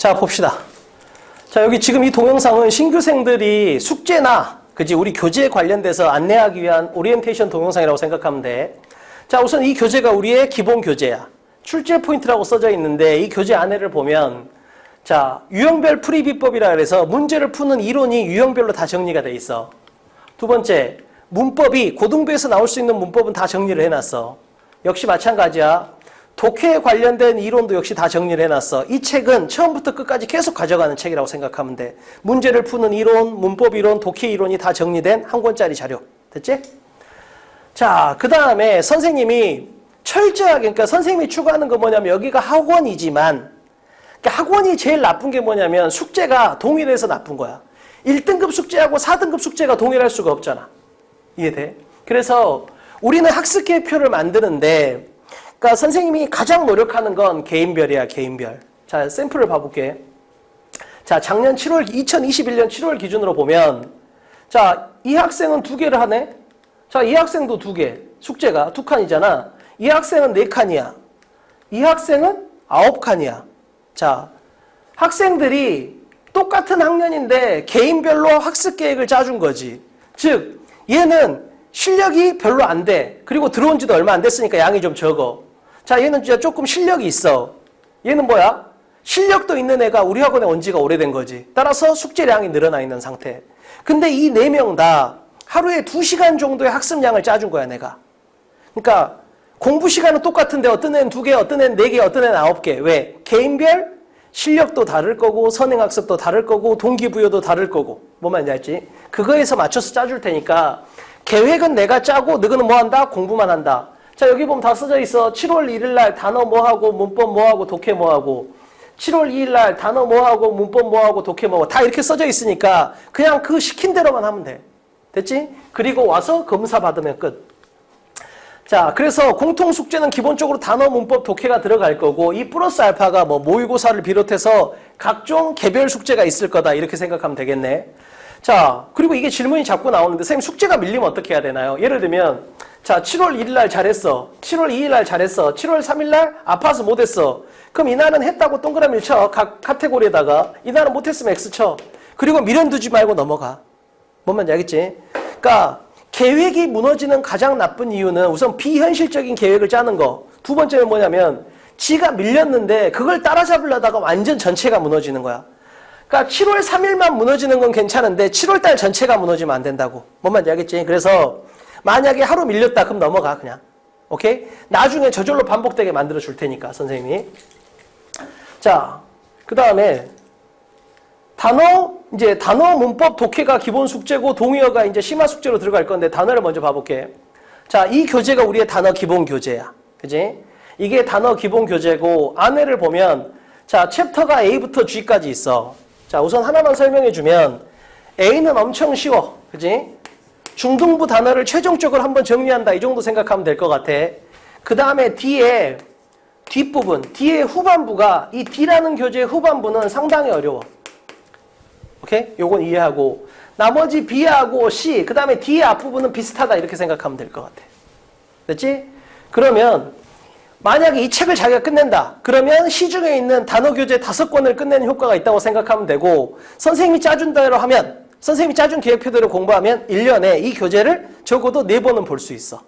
자, 봅시다. 자, 여기 지금 이 동영상은 신규생들이 숙제나, 그지, 우리 교재에 관련돼서 안내하기 위한 오리엔테이션 동영상이라고 생각하면 돼. 자, 우선 이 교재가 우리의 기본 교재야. 출제 포인트라고 써져 있는데 이 교재 안내를 보면, 자, 유형별 풀이비법이라 그래서 문제를 푸는 이론이 유형별로 다 정리가 돼 있어. 두 번째, 문법이 고등부에서 나올 수 있는 문법은 다 정리를 해놨어. 역시 마찬가지야. 독해에 관련된 이론도 역시 다 정리를 해놨어. 이 책은 처음부터 끝까지 계속 가져가는 책이라고 생각하면 돼. 문제를 푸는 이론, 문법 이론, 독해 이론이 다 정리된 한 권짜리 자료. 됐지? 자, 그 다음에 선생님이 철저하게, 그러니까 선생님이 추구하는 건 뭐냐면 여기가 학원이지만, 그러니까 학원이 제일 나쁜 게 뭐냐면 숙제가 동일해서 나쁜 거야. 1등급 숙제하고 4등급 숙제가 동일할 수가 없잖아. 이해돼? 그래서 우리는 학습 계획표를 만드는데, 그러니까 선생님이 가장 노력하는 건 개인별이야, 개인별. 자, 샘플을 봐볼게. 자, 작년 2021년 7월 기준으로 보면, 자, 이 학생은 2개를 하네? 자, 이 학생도 2개. 숙제가 2칸이잖아. 이 학생은 4칸이야. 이 학생은 9칸이야. 자, 학생들이 똑같은 학년인데 개인별로 학습 계획을 짜준 거지. 즉, 얘는 실력이 별로 안 돼. 그리고 들어온 지도 얼마 안 됐으니까 양이 좀 적어. 자, 얘는 진짜 조금 실력이 있어. 얘는 뭐야? 실력도 있는 애가 우리 학원에 온 지가 오래된 거지. 따라서 숙제량이 늘어나 있는 상태. 근데 이 4명 다 하루에 2시간 정도의 학습량을 짜준 거야, 내가. 그러니까 공부 시간은 똑같은데 어떤 애는 2개, 어떤 애는 4개, 어떤 애는 9개. 왜? 개인별 실력도 다를 거고 선행학습도 다를 거고 동기부여도 다를 거고. 뭔 말인지 알지? 그거에서 맞춰서 짜줄 테니까 계획은 내가 짜고 너희는 뭐 한다? 공부만 한다. 자, 여기 보면 다 써져 있어. 7월 1일 날 단어 뭐 하고 문법 뭐 하고 독해 뭐 하고, 7월 2일 날 단어 뭐 하고 문법 뭐 하고 독해 뭐 하고 다 이렇게 써져 있으니까 그냥 그 시킨 대로만 하면 돼. 됐지? 그리고 와서 검사 받으면 끝. 자, 그래서 공통 숙제는 기본적으로 단어, 문법, 독해가 들어갈 거고, 이 플러스 알파가 뭐 모의고사를 비롯해서 각종 개별 숙제가 있을 거다, 이렇게 생각하면 되겠네. 자, 그리고 이게 질문이 자꾸 나오는데, 선생님 숙제가 밀리면 어떻게 해야 되나요? 예를 들면, 자, 7월 1일 날 잘했어. 7월 2일 날 잘했어. 7월 3일 날 아파서 못했어. 그럼 이날은 했다고 동그라미를 쳐. 각 카테고리에다가. 이날은 못했으면 X 쳐. 그리고 미련 두지 말고 넘어가. 뭔 말인지 알겠지? 그러니까 계획이 무너지는 가장 나쁜 이유는 우선 비현실적인 계획을 짜는 거. 두 번째는 뭐냐면 지가 밀렸는데 그걸 따라잡으려다가 완전 전체가 무너지는 거야. 그러니까 7월 3일만 무너지는 건 괜찮은데 7월 달 전체가 무너지면 안 된다고. 뭔 말인지 알겠지? 그래서 만약에 하루 밀렸다 그럼 넘어가 그냥. 오케이? 나중에 저절로 반복되게 만들어 줄 테니까 선생님이. 자, 그 다음에 단어, 문법, 독해가 기본 숙제고 동의어가 이제 심화 숙제로 들어갈 건데 단어를 먼저 봐볼게. 자, 이 교재가 우리의 단어 기본 교재야. 그지? 이게 단어 기본 교재고 안내를 보면 자, 챕터가 A부터 G까지 있어. 자, 우선 하나만 설명해 주면 A는 엄청 쉬워. 그지? 중등부 단어를 최종적으로 한번 정리한다. 이 정도 생각하면 될 것 같아. 그 다음에 D의 뒷부분, D의 후반부가 이 D라는 교재의 후반부는 상당히 어려워. 오케이? 요건 이해하고 나머지 B하고 C, 그 다음에 D의 앞부분은 비슷하다 이렇게 생각하면 될 것 같아. 됐지? 그러면 만약에 이 책을 자기가 끝낸다. 그러면 시중에 있는 단어 교재 5권을 끝내는 효과가 있다고 생각하면 되고 선생님이 짜준 대로 하면 선생님이 짜준 계획표대로 공부하면 1년에 이 교재를 적어도 4번은 볼 수 있어.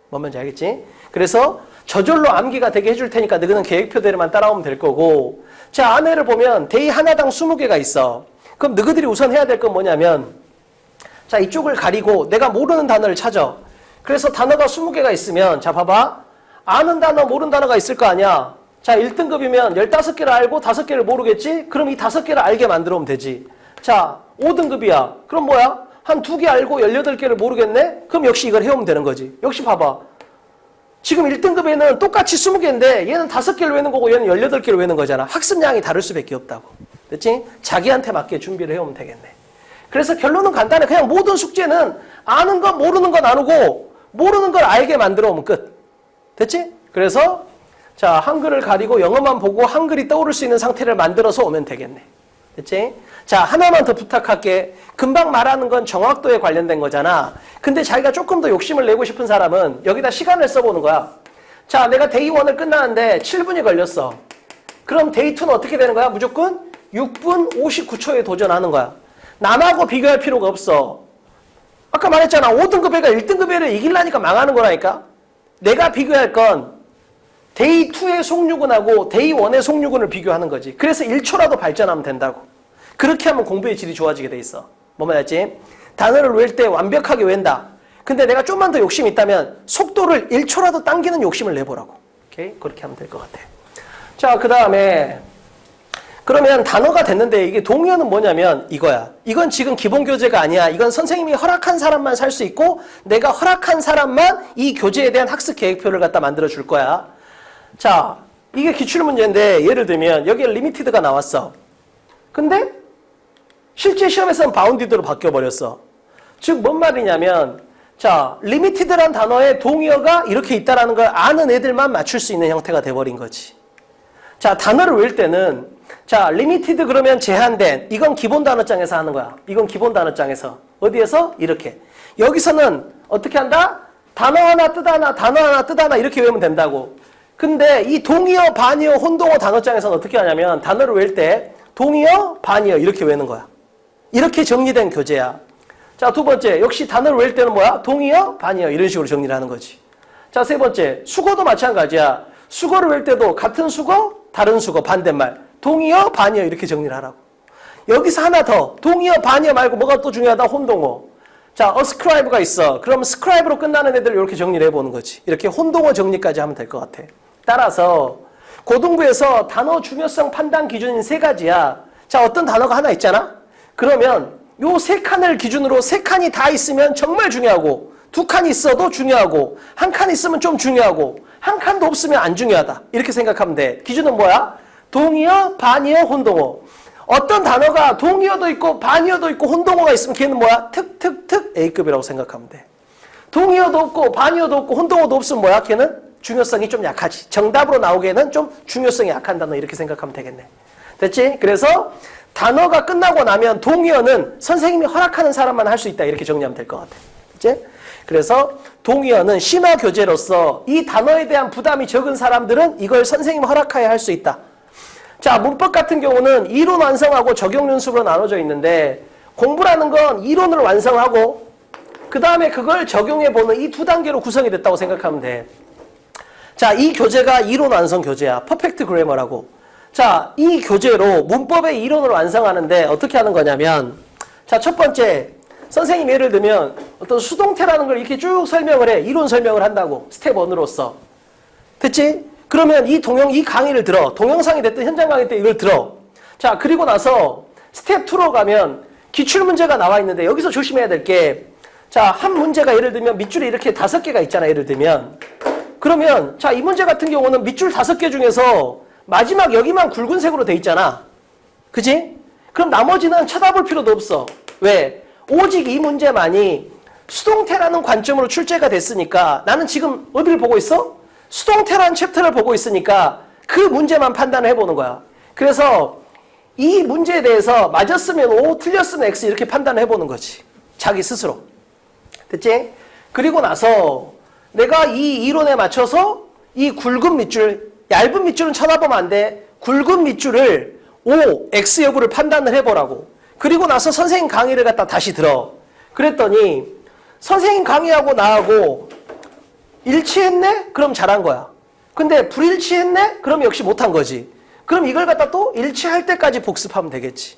뭔 말인지 알겠지? 그래서 저절로 암기가 되게 해줄 테니까 너희는 계획표대로만 따라오면 될 거고 자, 안내를 보면 데이 하나당 20개가 있어. 그럼 너희들이 우선 해야 될 건 뭐냐면 자, 이쪽을 가리고 내가 모르는 단어를 찾아. 그래서 단어가 20개가 있으면 자, 봐봐. 아는 단어, 모르는 단어가 있을 거 아니야. 자, 1등급이면 15개를 알고 5개를 모르겠지? 그럼 이 5개를 알게 만들어 오면 되지. 자, 5등급이야. 그럼 뭐야? 한 2개 알고 18개를 모르겠네? 그럼 역시 이걸 해오면 되는 거지. 역시 봐봐. 지금 1등급에는 똑같이 20개인데 얘는 5개를 외는 거고 얘는 18개를 외는 거잖아. 학습량이 다를 수밖에 없다고. 됐지? 자기한테 맞게 준비를 해오면 되겠네. 그래서 결론은 간단해. 그냥 모든 숙제는 아는 건 모르는 건 나누고 모르는 걸 알게 만들어 오면 끝. 됐지? 그래서 자, 한글을 가리고 영어만 보고 한글이 떠오를 수 있는 상태를 만들어서 오면 되겠네. 됐지? 자, 하나만 더 부탁할게. 금방 말하는 건 정확도에 관련된 거잖아. 근데 자기가 조금 더 욕심을 내고 싶은 사람은 여기다 시간을 써보는 거야. 자, 내가 데이 1을 끝나는데 7분이 걸렸어. 그럼 데이 2는 어떻게 되는 거야? 무조건 6분 59초에 도전하는 거야. 남하고 비교할 필요가 없어. 아까 말했잖아. 5등급 애가 1등급 애를 이기려니까 망하는 거라니까. 내가 비교할 건 데이 2의 속류근하고 데이 1의 속류근을 비교하는 거지. 그래서 1초라도 발전하면 된다고. 그렇게 하면 공부의 질이 좋아지게 돼 있어. 뭐 말했지? 단어를 외울 때 완벽하게 외운다. 근데 내가 좀만 더 욕심이 있다면 속도를 1초라도 당기는 욕심을 내보라고. 오케이? 그렇게 하면 될 것 같아. 자, 그 다음에 그러면 단어가 됐는데 이게 동의어는 뭐냐면 이거야. 이건 지금 기본 교재가 아니야. 이건 선생님이 허락한 사람만 살 수 있고 내가 허락한 사람만 이 교재에 대한 학습 계획표를 갖다 만들어 줄 거야. 자, 이게 기출문제인데 예를 들면 여기에 리미티드가 나왔어. 근데 실제 시험에서는 바운디드로 바뀌어버렸어. 즉 뭔 말이냐면 자, 리미티드란 단어에 동의어가 이렇게 있다는 걸 아는 애들만 맞출 수 있는 형태가 돼버린 거지. 자, 단어를 외울 때는 자, 리미티드 그러면 제한된. 이건 기본 단어장에서 하는 거야. 이건 기본 단어장에서. 어디에서? 이렇게. 여기서는 어떻게 한다? 단어 하나 뜻 하나, 단어 하나 뜻 하나 이렇게 외우면 된다고. 근데 이 동의어, 반의어, 혼동어 단어장에서는 어떻게 하냐면 단어를 외울 때 동의어, 반의어 이렇게 외우는 거야. 이렇게 정리된 교재야. 자, 두 번째. 역시 단어를 외울 때는 뭐야? 동의어, 반의어 이런 식으로 정리를 하는 거지. 자, 세 번째. 수거도 마찬가지야. 수거를 외울 때도 같은 수거, 다른 수거, 반대말. 동의어, 반의어 이렇게 정리를 하라고. 여기서 하나 더. 동의어, 반의어 말고 뭐가 또 중요하다? 혼동어. 자, ascribe가 있어. 그럼 scribe로 끝나는 애들 이렇게 정리를 해보는 거지. 이렇게 혼동어 정리까지 하면 될 것 같아. 따라서 고등부에서 단어 중요성 판단 기준인 세 가지야. 자, 어떤 단어가 하나 있잖아? 그러면 요 세 칸을 기준으로 세 칸이 다 있으면 정말 중요하고 두 칸이 있어도 중요하고 한 칸 있으면 좀 중요하고 한 칸도 없으면 안 중요하다. 이렇게 생각하면 돼. 기준은 뭐야? 동의어, 반의어, 혼동어. 어떤 단어가 동의어도 있고 반의어도 있고 혼동어가 있으면 걔는 뭐야? 특 A급이라고 생각하면 돼. 동의어도 없고 반의어도 없고 혼동어도 없으면 뭐야? 걔는 중요성이 좀 약하지. 정답으로 나오기에는 좀 중요성이 약한 단어 이렇게 생각하면 되겠네. 됐지? 그래서 단어가 끝나고 나면 동의어는 선생님이 허락하는 사람만 할 수 있다. 이렇게 정리하면 될 것 같아. 그치? 그래서 동의어는 심화 교재로서 이 단어에 대한 부담이 적은 사람들은 이걸 선생님 허락하에 할 수 있다. 자, 문법 같은 경우는 이론 완성하고 적용 연습으로 나눠져 있는데 공부라는 건 이론을 완성하고 그 다음에 그걸 적용해보는 이 두 단계로 구성이 됐다고 생각하면 돼. 자, 이 교재가 이론 완성 교재야. 퍼펙트 그래머라고. 자, 이 교재로 문법의 이론을 완성하는데 어떻게 하는 거냐면 자, 첫 번째 선생님 예를 들면 어떤 수동태라는 걸 이렇게 쭉 설명을 해. 이론 설명을 한다고. 스텝 1으로서. 됐지? 그러면 이 강의를 들어. 동영상이 됐든 현장 강의 때 이걸 들어. 자, 그리고 나서 스텝 2로 가면 기출문제가 나와 있는데 여기서 조심해야 될 게 자, 한 문제가 예를 들면 밑줄에 이렇게 5개가 있잖아. 예를 들면. 그러면 자, 이 문제 같은 경우는 밑줄 5개 중에서 마지막 여기만 굵은 색으로 돼 있잖아. 그지? 그럼 나머지는 쳐다볼 필요도 없어. 왜? 오직 이 문제만이 수동태라는 관점으로 출제가 됐으니까 나는 지금 어디를 보고 있어? 수동태라는 챕터를 보고 있으니까 그 문제만 판단을 해보는 거야. 그래서 이 문제에 대해서 맞았으면 O, 틀렸으면 X 이렇게 판단을 해보는 거지. 자기 스스로. 됐지? 그리고 나서 내가 이 이론에 맞춰서 이 굵은 밑줄, 얇은 밑줄은 쳐다보면 안 돼. 굵은 밑줄을 O, X 여부를 판단을 해보라고. 그리고 나서 선생님 강의를 갖다 다시 들어. 그랬더니 선생님 강의하고 나하고 일치했네? 그럼 잘한 거야. 근데 불일치했네? 그럼 역시 못한 거지. 그럼 이걸 갖다 또 일치할 때까지 복습하면 되겠지.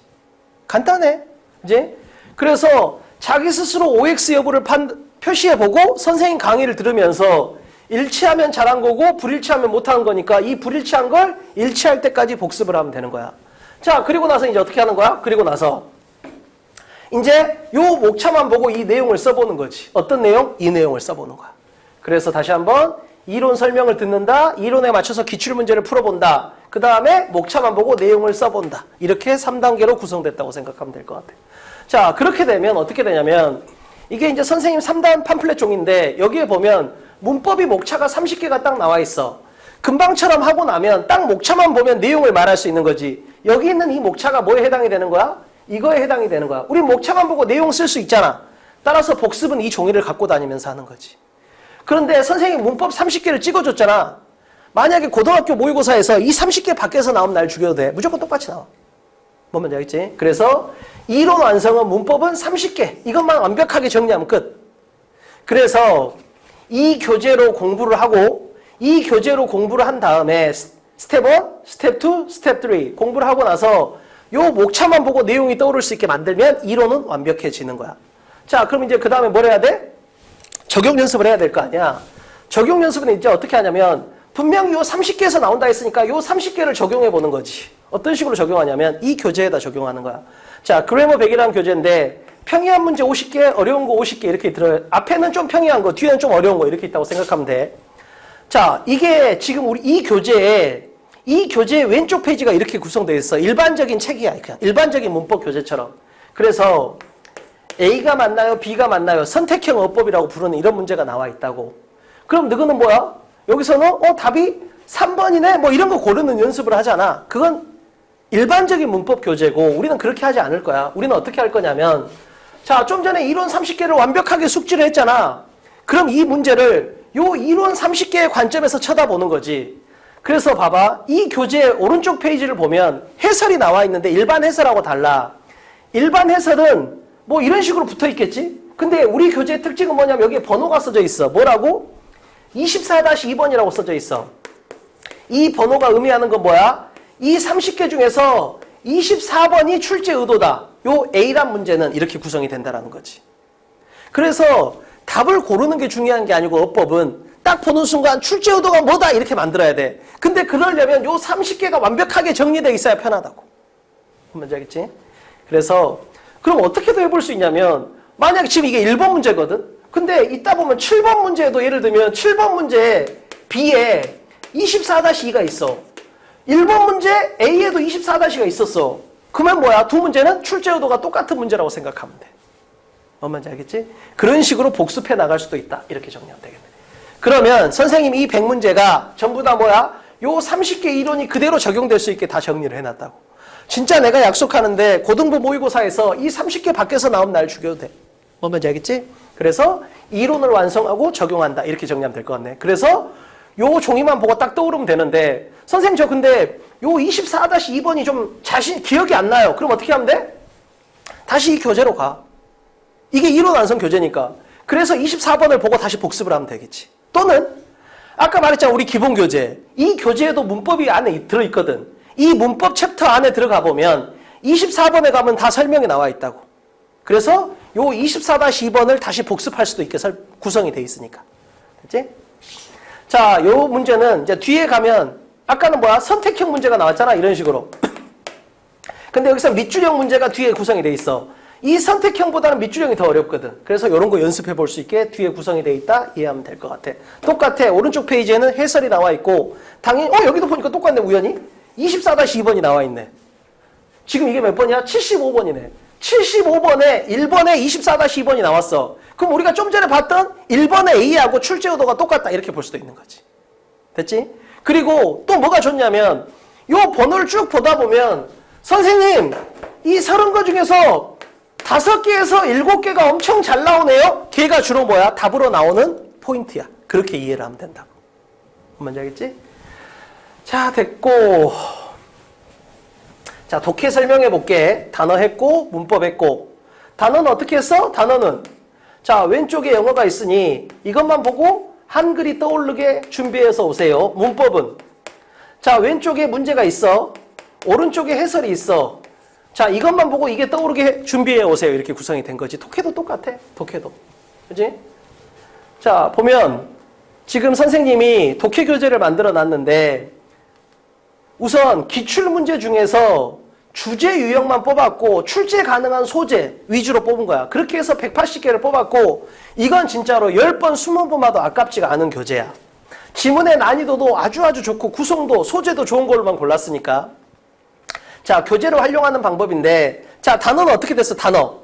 간단해. 이제 그래서 자기 스스로 OX 여부를 표시해보고 선생님 강의를 들으면서 일치하면 잘한 거고 불일치하면 못한 거니까 이 불일치한 걸 일치할 때까지 복습을 하면 되는 거야. 자, 그리고 나서 이제 어떻게 하는 거야? 그리고 나서 이제 요 목차만 보고 이 내용을 써보는 거지. 어떤 내용? 이 내용을 써보는 거야. 그래서 다시 한번 이론 설명을 듣는다. 이론에 맞춰서 기출문제를 풀어본다. 그 다음에 목차만 보고 내용을 써본다. 이렇게 3단계로 구성됐다고 생각하면 될 것 같아. 자, 그렇게 되면 어떻게 되냐면 이게 이제 선생님 3단 팜플렛 종인데 여기에 보면 문법이 목차가 30개가 딱 나와 있어. 금방처럼 하고 나면 딱 목차만 보면 내용을 말할 수 있는 거지. 여기 있는 이 목차가 뭐에 해당이 되는 거야? 이거에 해당이 되는 거야. 우리 목차만 보고 내용 쓸 수 있잖아. 따라서 복습은 이 종이를 갖고 다니면서 하는 거지. 그런데 선생님 문법 30개를 찍어줬잖아. 만약에 고등학교 모의고사에서 이 30개 밖에서 나오면 날 죽여도 돼. 무조건 똑같이 나와. 뭔 말인지 알겠지? 그래서 이론 완성은 문법은 30개. 이것만 완벽하게 정리하면 끝. 그래서 이 교재로 공부를 하고 이 교재로 공부를 한 다음에 스텝 1, 스텝 2, 스텝 3 공부를 하고 나서 요 목차만 보고 내용이 떠오를 수 있게 만들면 이론은 완벽해지는 거야. 자, 그럼 이제 그 다음에 뭘 해야 돼? 적용 연습을 해야 될 거 아니야. 적용 연습은 이제 어떻게 하냐면 분명히 요 30개에서 나온다 했으니까 요 30개를 적용해 보는 거지. 어떤 식으로 적용하냐면 이 교재에다 적용하는 거야. 자, 그래머 100이라는 교재인데 평이한 문제 50개, 어려운 거 50개 이렇게 들어요. 앞에는 좀 평이한 거, 뒤에는 좀 어려운 거 이렇게 있다고 생각하면 돼. 자, 이게 지금 우리 이 교재의 왼쪽 페이지가 이렇게 구성되어 있어. 일반적인 책이야. 그냥 일반적인 문법 교재처럼. 그래서 A가 맞나요? B가 맞나요? 선택형 어법이라고 부르는 이런 문제가 나와 있다고. 그럼 너희는 뭐야? 여기서는 답이 3번이네? 뭐 이런 거 고르는 연습을 하잖아. 그건 일반적인 문법 교재고 우리는 그렇게 하지 않을 거야. 우리는 어떻게 할 거냐면 자, 좀 전에 이론 30개를 완벽하게 숙지를 했잖아. 그럼 이 문제를 요 이론 30개의 관점에서 쳐다보는 거지. 그래서 봐봐. 이 교재 오른쪽 페이지를 보면 해설이 나와 있는데 일반 해설하고 달라. 일반 해설은 뭐 이런 식으로 붙어 있겠지? 근데 우리 교재의 특징은 뭐냐면 여기에 번호가 써져 있어. 뭐라고? 24-2번이라고 써져 있어. 이 번호가 의미하는 건 뭐야? 이 30개 중에서 24번이 출제 의도다. 요 A란 문제는 이렇게 구성이 된다라는 거지. 그래서 답을 고르는 게 중요한 게 아니고 어법은 딱 보는 순간 출제 의도가 뭐다 이렇게 만들어야 돼. 근데 그러려면 요 30개가 완벽하게 정리되어 있어야 편하다고. 뭔지 알겠지? 그래서 그럼 어떻게도 해볼 수 있냐면 만약 지금 이게 1번 문제거든? 근데 이따 보면 7번 문제에도 예를 들면 7번 문제 B에 24-2가 있어. 1번 문제 A에도 24-2가 있었어. 그러면 뭐야? 두 문제는 출제 의도가 똑같은 문제라고 생각하면 돼. 뭔지 알겠지? 그런 식으로 복습해 나갈 수도 있다. 이렇게 정리하면 되겠네. 그러면 선생님이 이 100문제가 전부 다 뭐야? 요 30개 이론이 그대로 적용될 수 있게 다 정리를 해놨다고. 진짜 내가 약속하는데 고등부 모의고사에서 이 30개 밖에서 나오면 날 죽여도 돼. 뭔지 알겠지? 그래서 이론을 완성하고 적용한다. 이렇게 정리하면 될 것 같네. 그래서 요 종이만 보고 딱 떠오르면 되는데 선생님 저 근데 요 24-2번이 좀 기억이 안 나요. 그럼 어떻게 하면 돼? 다시 이 교재로 가. 이게 이론 완성 교재니까. 그래서 24번을 보고 다시 복습을 하면 되겠지. 또는 아까 말했잖아. 우리 기본 교재. 이 교재에도 문법이 안에 들어있거든. 이 문법 챕터 안에 들어가 보면 24번에 가면 다 설명이 나와 있다고. 그래서 요 24-2번을 다시 복습할 수도 있게 구성이 돼 있으니까. 됐지? 자, 요 문제는 이제 뒤에 가면 아까는 뭐야? 선택형 문제가 나왔잖아. 이런 식으로. 근데 여기서 밑줄형 문제가 뒤에 구성이 돼 있어. 이 선택형보다는 밑줄형이 더 어렵거든. 그래서 이런 거 연습해 볼 수 있게 뒤에 구성이 돼 있다. 이해하면 될 것 같아. 똑같아. 오른쪽 페이지에는 해설이 나와 있고 당연히 여기도 보니까 똑같네. 우연히. 24-2번이 나와 있네. 지금 이게 몇 번이야? 75번이네. 75번에 1번에 24-2번이 나왔어. 그럼 우리가 좀 전에 봤던 1번의 A하고 출제 의도가 똑같다. 이렇게 볼 수도 있는 거지. 됐지? 그리고 또 뭐가 좋냐면 요 번호를 쭉 보다 보면 선생님 이 30거 중에서 5개에서 7개가 엄청 잘 나오네요. 걔가 주로 뭐야? 답으로 나오는 포인트야. 그렇게 이해를 하면 된다고. 뭔지 알겠지? 자, 됐고. 자, 독해 설명해 볼게. 단어 했고, 문법 했고. 단어는 어떻게 했어? 단어는 자, 왼쪽에 영어가 있으니 이것만 보고 한글이 떠오르게 준비해서 오세요. 문법은 자, 왼쪽에 문제가 있어. 오른쪽에 해설이 있어. 자, 이것만 보고 이게 떠오르게 준비해 오세요. 이렇게 구성이 된 거지. 독해도 똑같아. 독해도. 그치? 자, 보면 지금 선생님이 독해 교재를 만들어 놨는데 우선 기출문제 중에서 주제 유형만 뽑았고 출제 가능한 소재 위주로 뽑은 거야. 그렇게 해서 180개를 뽑았고 이건 진짜로 10번, 20번 봐도 아깝지가 않은 교재야. 지문의 난이도도 아주 좋고 구성도, 소재도 좋은 걸로만 골랐으니까. 자, 교재를 활용하는 방법인데 자, 단어는 어떻게 됐어? 단어.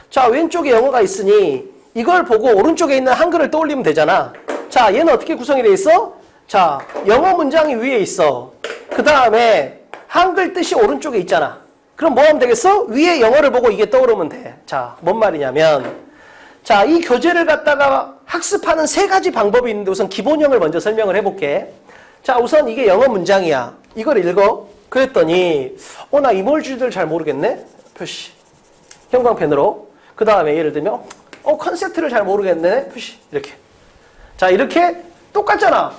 자, 왼쪽에 영어가 있으니 이걸 보고 오른쪽에 있는 한글을 떠올리면 되잖아. 자, 얘는 어떻게 구성이 돼 있어? 자, 영어 문장이 위에 있어. 그 다음에 한글 뜻이 오른쪽에 있잖아. 그럼 뭐 하면 되겠어? 위에 영어를 보고 이게 떠오르면 돼. 자, 뭔 말이냐면 자, 이 교재를 갖다가 학습하는 3가지 방법이 있는데 우선 기본형을 먼저 설명을 해볼게. 자, 우선 이게 영어 문장이야. 이걸 읽어. 그랬더니 나 이몰주의들 잘 모르겠네. 표시. 형광펜으로. 그 다음에 예를 들면 컨셉트를 잘 모르겠네. 표시. 이렇게. 자, 이렇게 똑같잖아.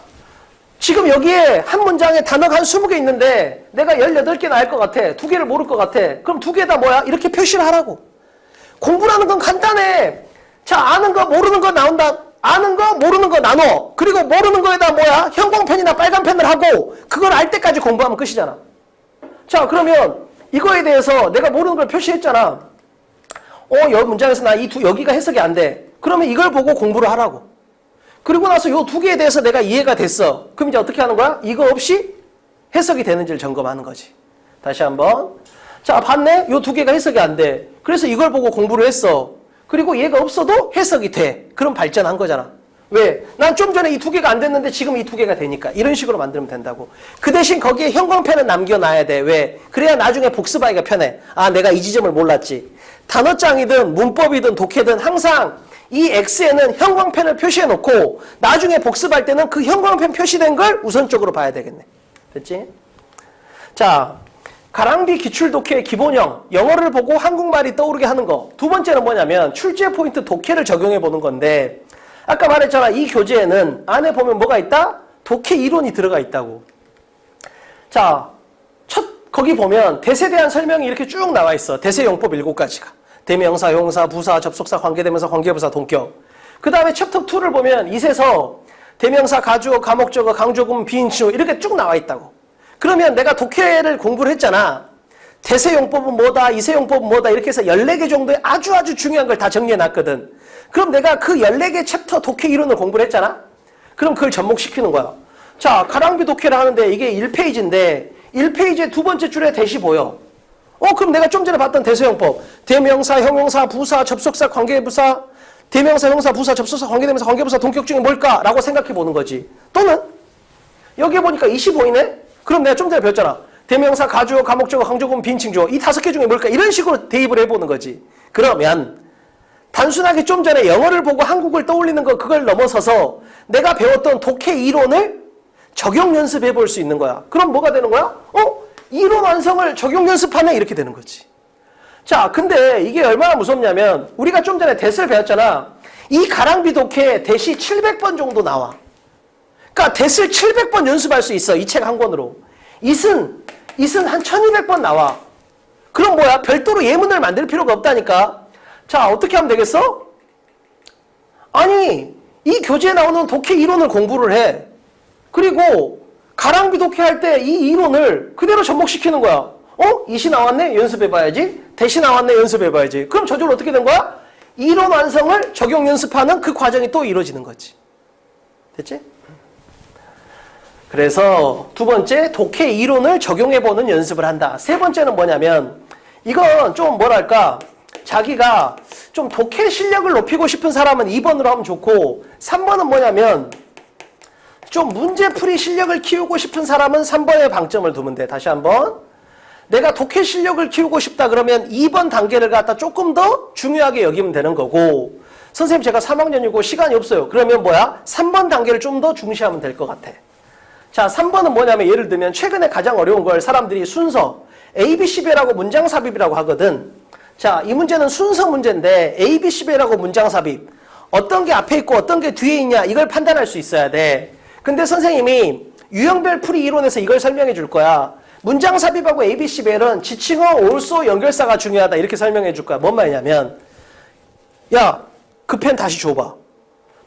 지금 여기에 한 문장에 단어가 한 20개 있는데 내가 18개나 알 것 같아. 2개를 모를 것 같아. 그럼 2개 다 뭐야? 이렇게 표시를 하라고. 공부라는 건 간단해. 자, 아는 거 모르는 거 나온다. 아는 거 모르는 거 나눠. 그리고 모르는 거에다 뭐야? 형광펜이나 빨간 펜을 하고 그걸 알 때까지 공부하면 끝이잖아. 자, 그러면 이거에 대해서 내가 모르는 걸 표시했잖아. 여 문장에서 나 여기가 해석이 안 돼. 그러면 이걸 보고 공부를 하라고. 그리고 나서 요 2개에 대해서 내가 이해가 됐어. 그럼 이제 어떻게 하는 거야? 이거 없이 해석이 되는지를 점검하는 거지. 다시 한번. 자, 봤네? 요 2개가 해석이 안 돼. 그래서 이걸 보고 공부를 했어. 그리고 얘가 없어도 해석이 돼. 그럼 발전한 거잖아. 왜? 난 좀 전에 이 2개가 안 됐는데 지금 이 2개가 되니까. 이런 식으로 만들면 된다고. 그 대신 거기에 형광펜은 남겨놔야 돼. 왜? 그래야 나중에 복습하기가 편해. 아, 내가 이 지점을 몰랐지. 단어장이든 문법이든 독해든 항상 이 X에는 형광펜을 표시해놓고 나중에 복습할 때는 그 형광펜 표시된 걸 우선적으로 봐야 되겠네. 됐지? 자, 가랑비 기출 독해의 기본형, 영어를 보고 한국말이 떠오르게 하는 거. 두 번째는 뭐냐면 출제 포인트 독해를 적용해 보는 건데 아까 말했잖아. 이 교재에는 안에 보면 뭐가 있다? 독해 이론이 들어가 있다고. 자, 거기 보면 대세에 대한 설명이 이렇게 쭉 나와 있어. 대세용법 7가지가. 대명사, 형사, 부사, 접속사, 관계대명사, 관계부사, 동격. 그 다음에 챕터 2를 보면 이세서 대명사, 가주어, 가목적어, 강조금, 비인칭어 이렇게 쭉 나와 있다고. 그러면 내가 독해를 공부를 했잖아. 대세용법은 뭐다, 이세용법은 뭐다 이렇게 해서 14개 정도의 아주 중요한 걸 다 정리해놨거든. 그럼 내가 그 14개 챕터 독해 이론을 공부를 했잖아. 그럼 그걸 접목시키는 거야. 자, 가랑비 독해를 하는데 이게 1페이지인데 1페이지의 두 번째 줄에 대시 보여. 그럼 내가 좀 전에 봤던 대세용법. 대명사, 형용사, 부사, 접속사, 관계부사, 대명사, 형사, 부사, 접속사, 관계대명사, 관계부사, 동격 중에 뭘까? 라고 생각해 보는 거지. 또는 여기에 보니까 25이네? 그럼 내가 좀 전에 배웠잖아. 대명사, 가주어, 가목적어, 강조금, 비인칭주어 이 5개 중에 뭘까? 이런 식으로 대입을 해보는 거지. 그러면 단순하게 좀 전에 영어를 보고 한국을 떠올리는 거 그걸 넘어서서 내가 배웠던 독해 이론을 적용 연습해 볼 수 있는 거야. 그럼 뭐가 되는 거야? 이론 완성을 적용 연습하네 이렇게 되는 거지. 자, 근데 이게 얼마나 무섭냐면 우리가 좀 전에 대스를 배웠잖아. 이 가랑비 독해 대시 700번 정도 나와. 그러니까 대스를 700번 연습할 수 있어. 이 책 한 권으로. 이슨 한 1200번 나와. 그럼 뭐야? 별도로 예문을 만들 필요가 없다니까. 자, 어떻게 하면 되겠어? 아니, 이 교재에 나오는 독해 이론을 공부를 해. 그리고 가랑비 독해할 때 이 이론을 그대로 접목시키는 거야. 이시 나왔네? 연습해봐야지. 대시 나왔네? 연습해봐야지. 그럼 저절로 어떻게 된 거야? 이론 완성을 적용 연습하는 그 과정이 또 이루어지는 거지. 됐지? 그래서 두 번째, 독해 이론을 적용해보는 연습을 한다. 세 번째는 뭐냐면 이건 좀 뭐랄까 자기가 좀 독해 실력을 높이고 싶은 사람은 2번으로 하면 좋고 3번은 뭐냐면 좀 문제풀이 실력을 키우고 싶은 사람은 3번에 방점을 두면 돼. 다시 한번. 내가 독해 실력을 키우고 싶다 그러면 2번 단계를 갖다 조금 더 중요하게 여기면 되는 거고 선생님 제가 3학년이고 시간이 없어요. 그러면 뭐야? 3번 단계를 좀 더 중시하면 될 것 같아. 자, 3번은 뭐냐면 예를 들면 최근에 가장 어려운 걸 사람들이 순서 ABC배라고 문장삽입이라고 하거든. 자, 이 문제는 순서 문제인데 ABC배라고 문장삽입. 어떤 게 앞에 있고 어떤 게 뒤에 있냐 이걸 판단할 수 있어야 돼. 근데 선생님이 유형별 풀이 이론에서 이걸 설명해 줄 거야. 문장 삽입하고 ABC배는 지칭어, 올소, 연결사가 중요하다 이렇게 설명해 줄 거야. 뭔 말이냐면 야, 그 펜 다시 줘봐.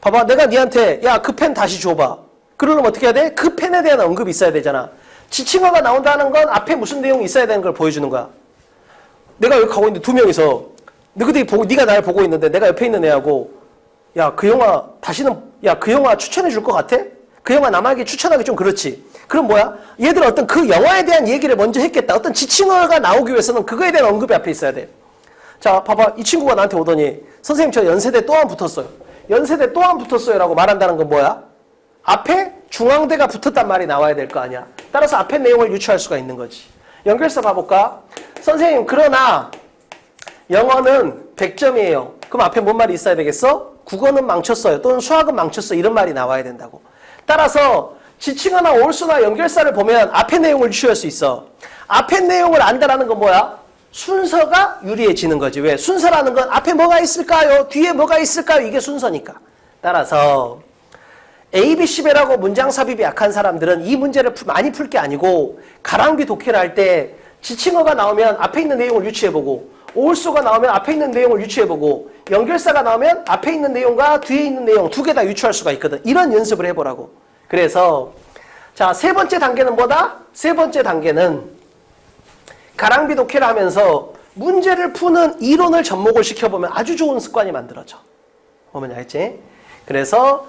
봐봐, 내가 니한테 야, 그 펜 다시 줘봐. 그러려면 어떻게 해야 돼? 그 펜에 대한 언급이 있어야 되잖아. 지칭어가 나온다는 건 앞에 무슨 내용이 있어야 되는 걸 보여주는 거야. 내가 여기 가고 있는데 두 명이서 네가 나를 보고 있는데 내가 옆에 있는 애하고 야, 그 영화 그 영화 추천해 줄 것 같아? 그 영화 남에게 추천하기 좀 그렇지. 그럼 뭐야? 얘들은 어떤 그 영화에 대한 얘기를 먼저 했겠다. 어떤 지칭어가 나오기 위해서는 그거에 대한 언급이 앞에 있어야 돼. 자, 봐봐. 이 친구가 나한테 오더니 선생님 저 연세대 또 안 붙었어요. 연세대 또 안 붙었어요 라고 말한다는 건 뭐야? 앞에 중앙대가 붙었단 말이 나와야 될 거 아니야. 따라서 앞에 내용을 유추할 수가 있는 거지. 연결사 봐볼까? 선생님 그러나 영어는 100점이에요. 그럼 앞에 뭔 말이 있어야 되겠어? 국어는 망쳤어요. 또는 수학은 망쳤어요. 이런 말이 나와야 된다고. 따라서 지칭어나 올수나 연결사를 보면 앞의 내용을 유추할 수 있어. 앞의 내용을 안다라는 건 뭐야? 순서가 유리해지는 거지. 왜? 순서라는 건 앞에 뭐가 있을까요? 뒤에 뭐가 있을까요? 이게 순서니까. 따라서 A, B, C 배라고 문장 삽입이 약한 사람들은 이 문제를 많이 풀 게 아니고 가랑비 독해를 할 때 지칭어가 나오면 앞에 있는 내용을 유추해보고 올수가 나오면 앞에 있는 내용을 유추해보고 연결사가 나오면 앞에 있는 내용과 뒤에 있는 내용 두 개 다 유추할 수가 있거든. 이런 연습을 해보라고. 그래서 자, 세 번째 단계는 뭐다? 세 번째 단계는 가랑비 독해를 하면서 문제를 푸는 이론을 접목을 시켜보면 아주 좋은 습관이 만들어져. 뭐냐 했지? 그래서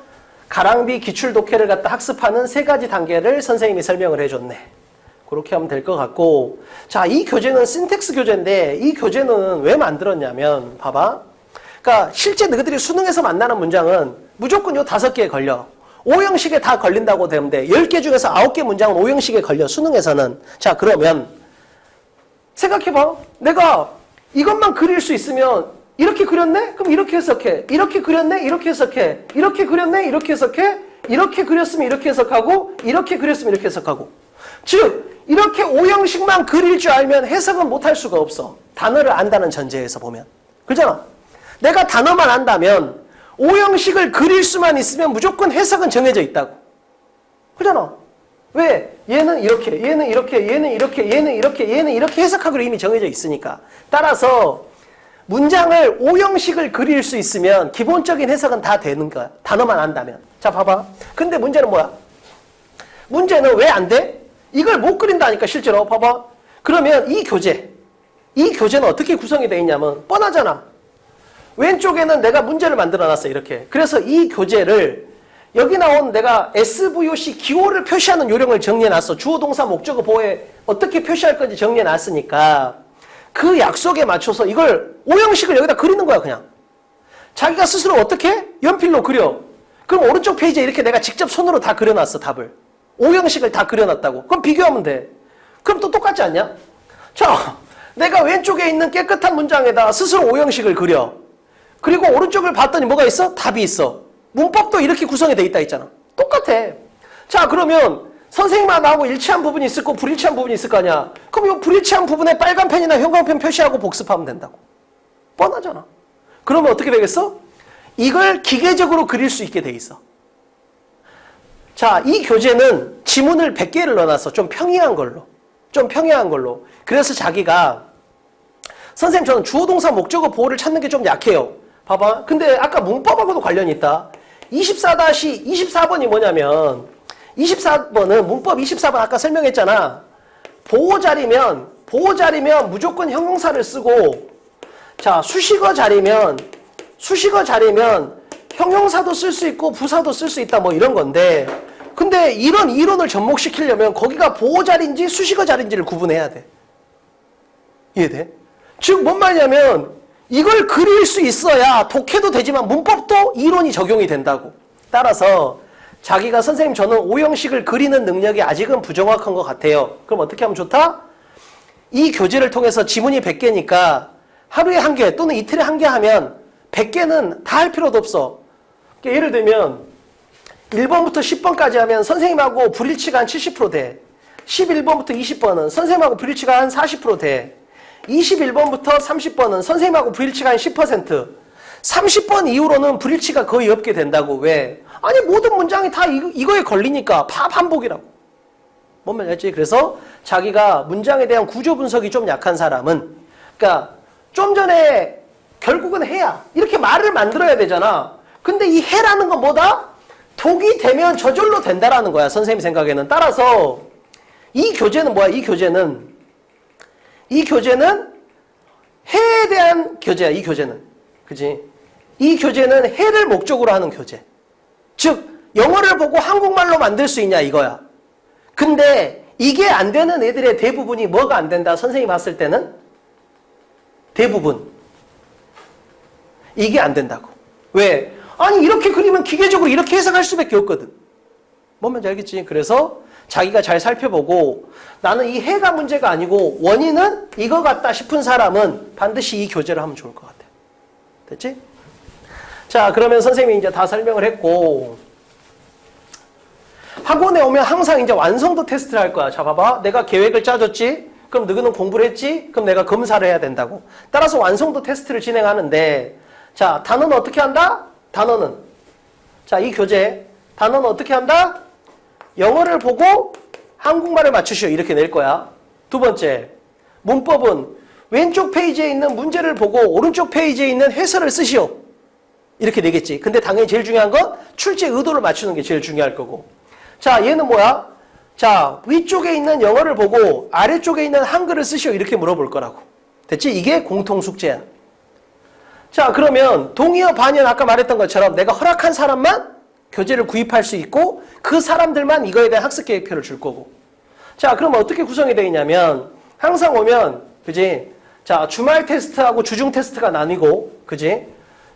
가랑비 기출 독해를 갖다 학습하는 세 가지 단계를 선생님이 설명을 해줬네. 그렇게 하면 될 것 같고, 자, 이 교재는 신텍스 교재인데 이 교재는 왜 만들었냐면 봐봐. 그러니까 실제 너희들이 수능에서 만나는 문장은 무조건 요 5개에 걸려. O형식에 다 걸린다고 되면 돼. 10개 중에서 9개 문장은 O형식에 걸려. 수능에서는. 자, 그러면 생각해봐. 내가 이것만 그릴 수 있으면 이렇게 그렸네? 그럼 이렇게 해석해. 이렇게 그렸네? 이렇게 해석해. 이렇게 그렸네? 이렇게 해석해. 이렇게 그렸으면 이렇게 해석하고 이렇게 그렸으면 이렇게 해석하고. 즉 이렇게 O형식만 그릴 줄 알면 해석은 못할 수가 없어. 단어를 안다는 전제에서 보면. 그렇잖아. 내가 단어만 안다면 O형식을 그릴 수만 있으면 무조건 해석은 정해져 있다고. 그렇잖아. 왜? 얘는 이렇게, 얘는 이렇게, 얘는 이렇게, 얘는 이렇게, 얘는 이렇게 해석하기로 이미 정해져 있으니까. 따라서 문장을 O형식을 그릴 수 있으면 기본적인 해석은 다 되는 거야. 단어만 안다면. 자, 봐봐. 근데 문제는 뭐야? 문제는 왜 안 돼? 이걸 못 그린다니까, 실제로. 봐봐. 그러면 이 교재는 어떻게 구성이 되어 있냐면 뻔하잖아. 왼쪽에는 내가 문제를 만들어놨어, 이렇게. 그래서 이 교재를 여기 나온 내가 SVOC 기호를 표시하는 요령을 정리해놨어. 주어, 동사, 목적어, 보호에 어떻게 표시할 건지 정리해놨으니까 그 약속에 맞춰서 이걸 O형식을 여기다 그리는 거야, 그냥. 자기가 스스로 어떻게? 연필로 그려. 그럼 오른쪽 페이지에 이렇게 내가 직접 손으로 다 그려놨어, 답을. O형식을 다 그려놨다고. 그럼 비교하면 돼. 그럼 또 똑같지 않냐? 자, 내가 왼쪽에 있는 깨끗한 문장에다 스스로 O형식을 그려. 그리고 오른쪽을 봤더니 뭐가 있어? 답이 있어. 문법도 이렇게 구성이 돼 있다 했잖아. 똑같아. 자, 그러면 선생님하고 나하고 일치한 부분이 있을 거 불일치한 부분이 있을 거 아니야. 그럼 이 불일치한 부분에 빨간 펜이나 형광펜 표시하고 복습하면 된다고. 뻔하잖아. 그러면 어떻게 되겠어? 이걸 기계적으로 그릴 수 있게 돼 있어. 자, 이 교재는 지문을 100개를 넣어놨어. 좀 평이한 걸로. 좀 평이한 걸로. 그래서 자기가 선생님 저는 주어 동사 목적어 보호를 찾는 게 좀 약해요. 봐봐. 근데 아까 문법하고도 관련이 있다. 24-24번이 뭐냐면 24번은 문법 24번 아까 설명했잖아. 보호 자리면 무조건 형용사를 쓰고 자, 수식어 자리면 형용사도 쓸 수 있고 부사도 쓸 수 있다 뭐 이런 건데 근데 이런 이론을 접목시키려면 거기가 보호 자리인지 수식어 자리인지를 구분해야 돼. 이해돼? 즉 뭔 말이냐면 이걸 그릴 수 있어야 독해도 되지만 문법도 이론이 적용이 된다고. 따라서 자기가 선생님 저는 O형식을 그리는 능력이 아직은 부정확한 것 같아요. 그럼 어떻게 하면 좋다? 이 교재를 통해서 지문이 100개니까 하루에 1개 또는 이틀에 1개 하면 100개는 다 할 필요도 없어. 그러니까 예를 들면 1번부터 10번까지 하면 선생님하고 불일치가 한 70% 돼. 11번부터 20번은 선생님하고 불일치가 한 40% 돼. 21번부터 30번은 선생님하고 불일치가 한 10%. 30번 이후로는 불일치가 거의 없게 된다고. 왜? 아니 모든 문장이 다 이거에 걸리니까 반복이라고. 뭔 말이지? 그래서 자기가 문장에 대한 구조 분석이 좀 약한 사람은 그러니까 좀 전에 결국은 해야 이렇게 말을 만들어야 되잖아. 근데 이 해라는 건 뭐다? 독이 되면 저절로 된다라는 거야. 선생님 생각에는. 따라서 이 교재는 뭐야? 이 교재는 해에 대한 교재야. 이 교재는. 그치? 이 교재는 해를 목적으로 하는 교재. 즉 영어를 보고 한국말로 만들 수 있냐 이거야. 근데 이게 안 되는 애들의 대부분이 뭐가 안 된다? 선생님이 봤을 때는 대부분 이게 안 된다고. 왜? 아니 이렇게 그리면 기계적으로 이렇게 해석할 수밖에 없거든. 뭔 말인지 알겠지? 그래서 자기가 잘 살펴보고 나는 이 해가 문제가 아니고 원인은 이거 같다 싶은 사람은 반드시 이 교재를 하면 좋을 것 같아요. 됐지? 자, 그러면 선생님이 이제 다 설명을 했고 학원에 오면 항상 이제 완성도 테스트를 할 거야. 자, 봐봐. 내가 계획을 짜줬지? 그럼 너희는 공부를 했지? 그럼 내가 검사를 해야 된다고. 따라서 완성도 테스트를 진행하는데, 자, 단어는 어떻게 한다? 단어는. 자, 이 교재. 단어는 어떻게 한다? 영어를 보고 한국말을 맞추시오. 이렇게 낼 거야. 두 번째. 문법은 왼쪽 페이지에 있는 문제를 보고 오른쪽 페이지에 있는 해설을 쓰시오. 이렇게 내겠지. 근데 당연히 제일 중요한 건 출제 의도를 맞추는 게 제일 중요할 거고. 자, 얘는 뭐야? 자, 위쪽에 있는 영어를 보고 아래쪽에 있는 한글을 쓰시오. 이렇게 물어볼 거라고. 됐지? 이게 공통 숙제야. 자, 그러면 동의어 반의어 아까 말했던 것처럼 내가 허락한 사람만 교재를 구입할 수 있고 그 사람들만 이거에 대한 학습 계획표를 줄 거고. 자, 그럼 어떻게 구성이 되어 있냐면 항상 오면, 그지? 자, 주말 테스트하고 주중 테스트가 나뉘고, 그지?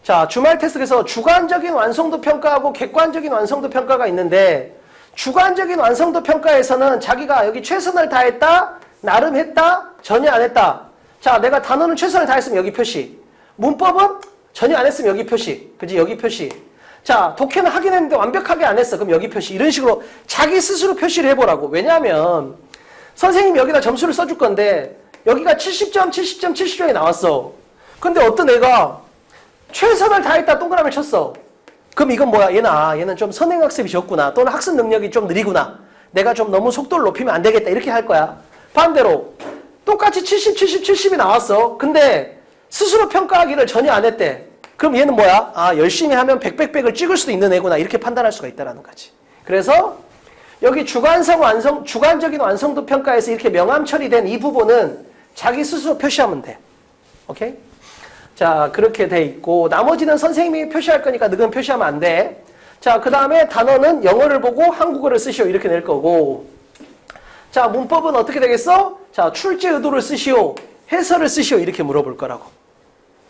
자, 주말 테스트에서 주관적인 완성도 평가하고 객관적인 완성도 평가가 있는데, 주관적인 완성도 평가에서는 자기가 여기 최선을 다했다, 나름 했다, 전혀 안 했다. 자, 내가 단어는 최선을 다했으면 여기 표시. 문법은 전혀 안 했으면 여기 표시. 그지? 여기 표시. 자, 독해는 하긴 했는데 완벽하게 안 했어. 그럼 여기 표시. 이런 식으로 자기 스스로 표시를 해보라고. 왜냐하면 선생님이 여기다 점수를 써줄 건데 여기가 70점, 70점, 70점이 나왔어. 근데 어떤 애가 최선을 다했다 동그라미를 쳤어. 그럼 이건 뭐야? 얘는 좀 선행학습이 적구나. 또는 학습 능력이 좀 느리구나. 내가 좀 너무 속도를 높이면 안 되겠다. 이렇게 할 거야. 반대로 똑같이 70, 70, 70이 나왔어. 근데 스스로 평가하기를 전혀 안 했대. 그럼 얘는 뭐야? 아, 열심히 하면 100을 찍을 수도 있는 애구나. 이렇게 판단할 수가 있다는 거지. 그래서 여기 주관적인 완성도 평가에서 이렇게 명암 처리된 이 부분은 자기 스스로 표시하면 돼. 오케이? 자, 그렇게 돼 있고 나머지는 선생님이 표시할 거니까 너는 표시하면 안 돼. 자, 그 다음에 단어는 영어를 보고 한국어를 쓰시오. 이렇게 낼 거고. 자, 문법은 어떻게 되겠어? 자, 출제 의도를 쓰시오. 해설을 쓰시오. 이렇게 물어볼 거라고.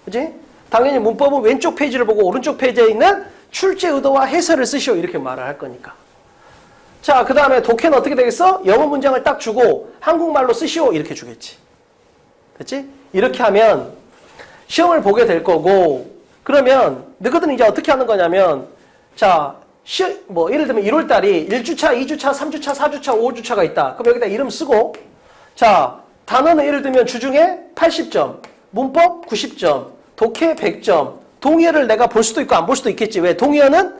그지? 당연히 문법은 왼쪽 페이지를 보고 오른쪽 페이지에 있는 출제 의도와 해설을 쓰시오. 이렇게 말을 할 거니까. 자, 그 다음에 독해는 어떻게 되겠어? 영어 문장을 딱 주고 한국말로 쓰시오. 이렇게 주겠지. 됐지? 이렇게 하면 시험을 보게 될 거고, 그러면 너희들은 이제 어떻게 하는 거냐면, 자, 예를 들면 1월 달이 1주차, 2주차, 3주차, 4주차, 5주차가 있다. 그럼 여기다 이름 쓰고, 자, 단어는 예를 들면 주중에 80점, 문법 90점, 독해 100점, 동의어를 내가 볼 수도 있고 안 볼 수도 있겠지. 왜? 동의어는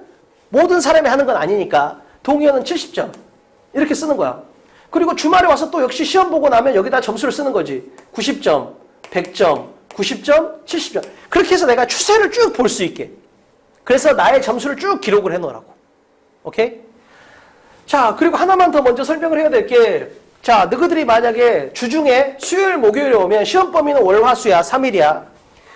모든 사람이 하는 건 아니니까. 동의어는 70점. 이렇게 쓰는 거야. 그리고 주말에 와서 또 역시 시험 보고 나면 여기다 점수를 쓰는 거지. 90점, 100점, 90점, 70점. 그렇게 해서 내가 추세를 쭉 볼 수 있게. 그래서 나의 점수를 쭉 기록을 해놓으라고. 오케이? 자, 그리고 하나만 더 먼저 설명을 해야 될 게, 자, 너희들이 만약에 주중에 수요일, 목요일에 오면 시험 범위는 월, 화, 수야, 3일이야.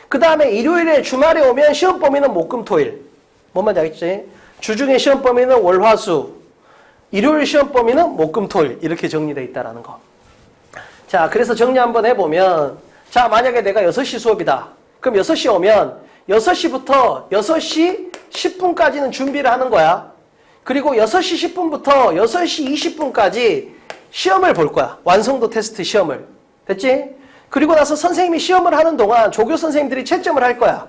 그 다음에 일요일에 주말에 오면 시험 범위는 목, 금, 토일. 뭔 말인지 알겠지? 주중에 시험 범위는 월, 화, 수. 일요일 시험 범위는 목, 금, 토일. 이렇게 정리되어 있다는 거. 자, 그래서 정리 한번 해보면, 자, 만약에 내가 6시 수업이다. 그럼 6시 오면 6시부터 6시 10분까지는 준비를 하는 거야. 그리고 6시 10분부터 6시 20분까지 시험을 볼 거야. 완성도 테스트 시험을. 됐지? 그리고 나서 선생님이 시험을 하는 동안 조교 선생님들이 채점을 할 거야.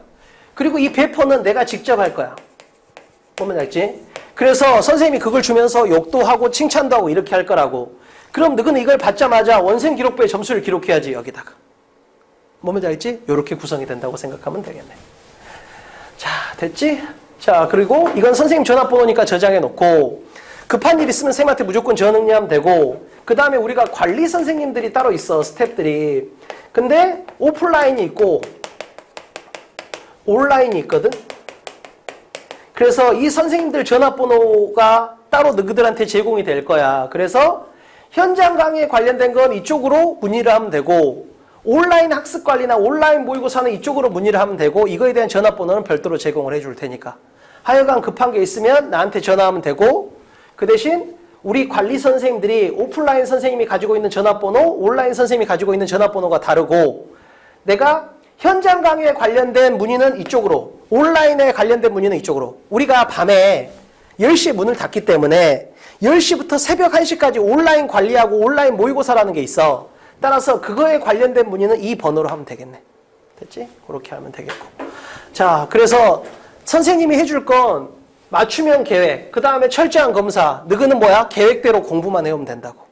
그리고 이 배포는 내가 직접 할 거야. 보면 알지? 그래서 선생님이 그걸 주면서 욕도 하고 칭찬도 하고 이렇게 할 거라고. 그럼 너는 이걸 받자마자 원생 기록부에 점수를 기록해야지, 여기다가. 뭔지 알지? 이렇게 구성이 된다고 생각하면 되겠네. 자, 됐지? 자, 그리고 이건 선생님 전화번호니까 저장해 놓고, 급한 일 있으면 선생님한테 무조건 전응리하면 되고, 그 다음에 우리가 관리 선생님들이 따로 있어, 스태프들이. 근데 오프라인이 있고 온라인이 있거든. 그래서 이 선생님들 전화번호가 따로 너희들한테 제공이 될 거야. 그래서 현장 강의에 관련된 건 이쪽으로 문의를 하면 되고, 온라인 학습 관리나 온라인 모의고사는 이쪽으로 문의를 하면 되고, 이거에 대한 전화번호는 별도로 제공을 해줄 테니까. 하여간 급한 게 있으면 나한테 전화하면 되고, 그 대신 우리 관리 선생님들이 오프라인 선생님이 가지고 있는 전화번호, 온라인 선생님이 가지고 있는 전화번호가 다르고, 내가 현장 강의에 관련된 문의는 이쪽으로, 온라인에 관련된 문의는 이쪽으로. 우리가 밤에 10시에 문을 닫기 때문에 10시부터 새벽 1시까지 온라인 관리하고 온라인 모의고사라는 게 있어. 따라서 그거에 관련된 문의는 이 번호로 하면 되겠네. 됐지? 그렇게 하면 되겠고. 자, 그래서 선생님이 해줄 건 맞춤형 계획, 그 다음에 철저한 검사. 너희는 뭐야? 계획대로 공부만 해오면 된다고.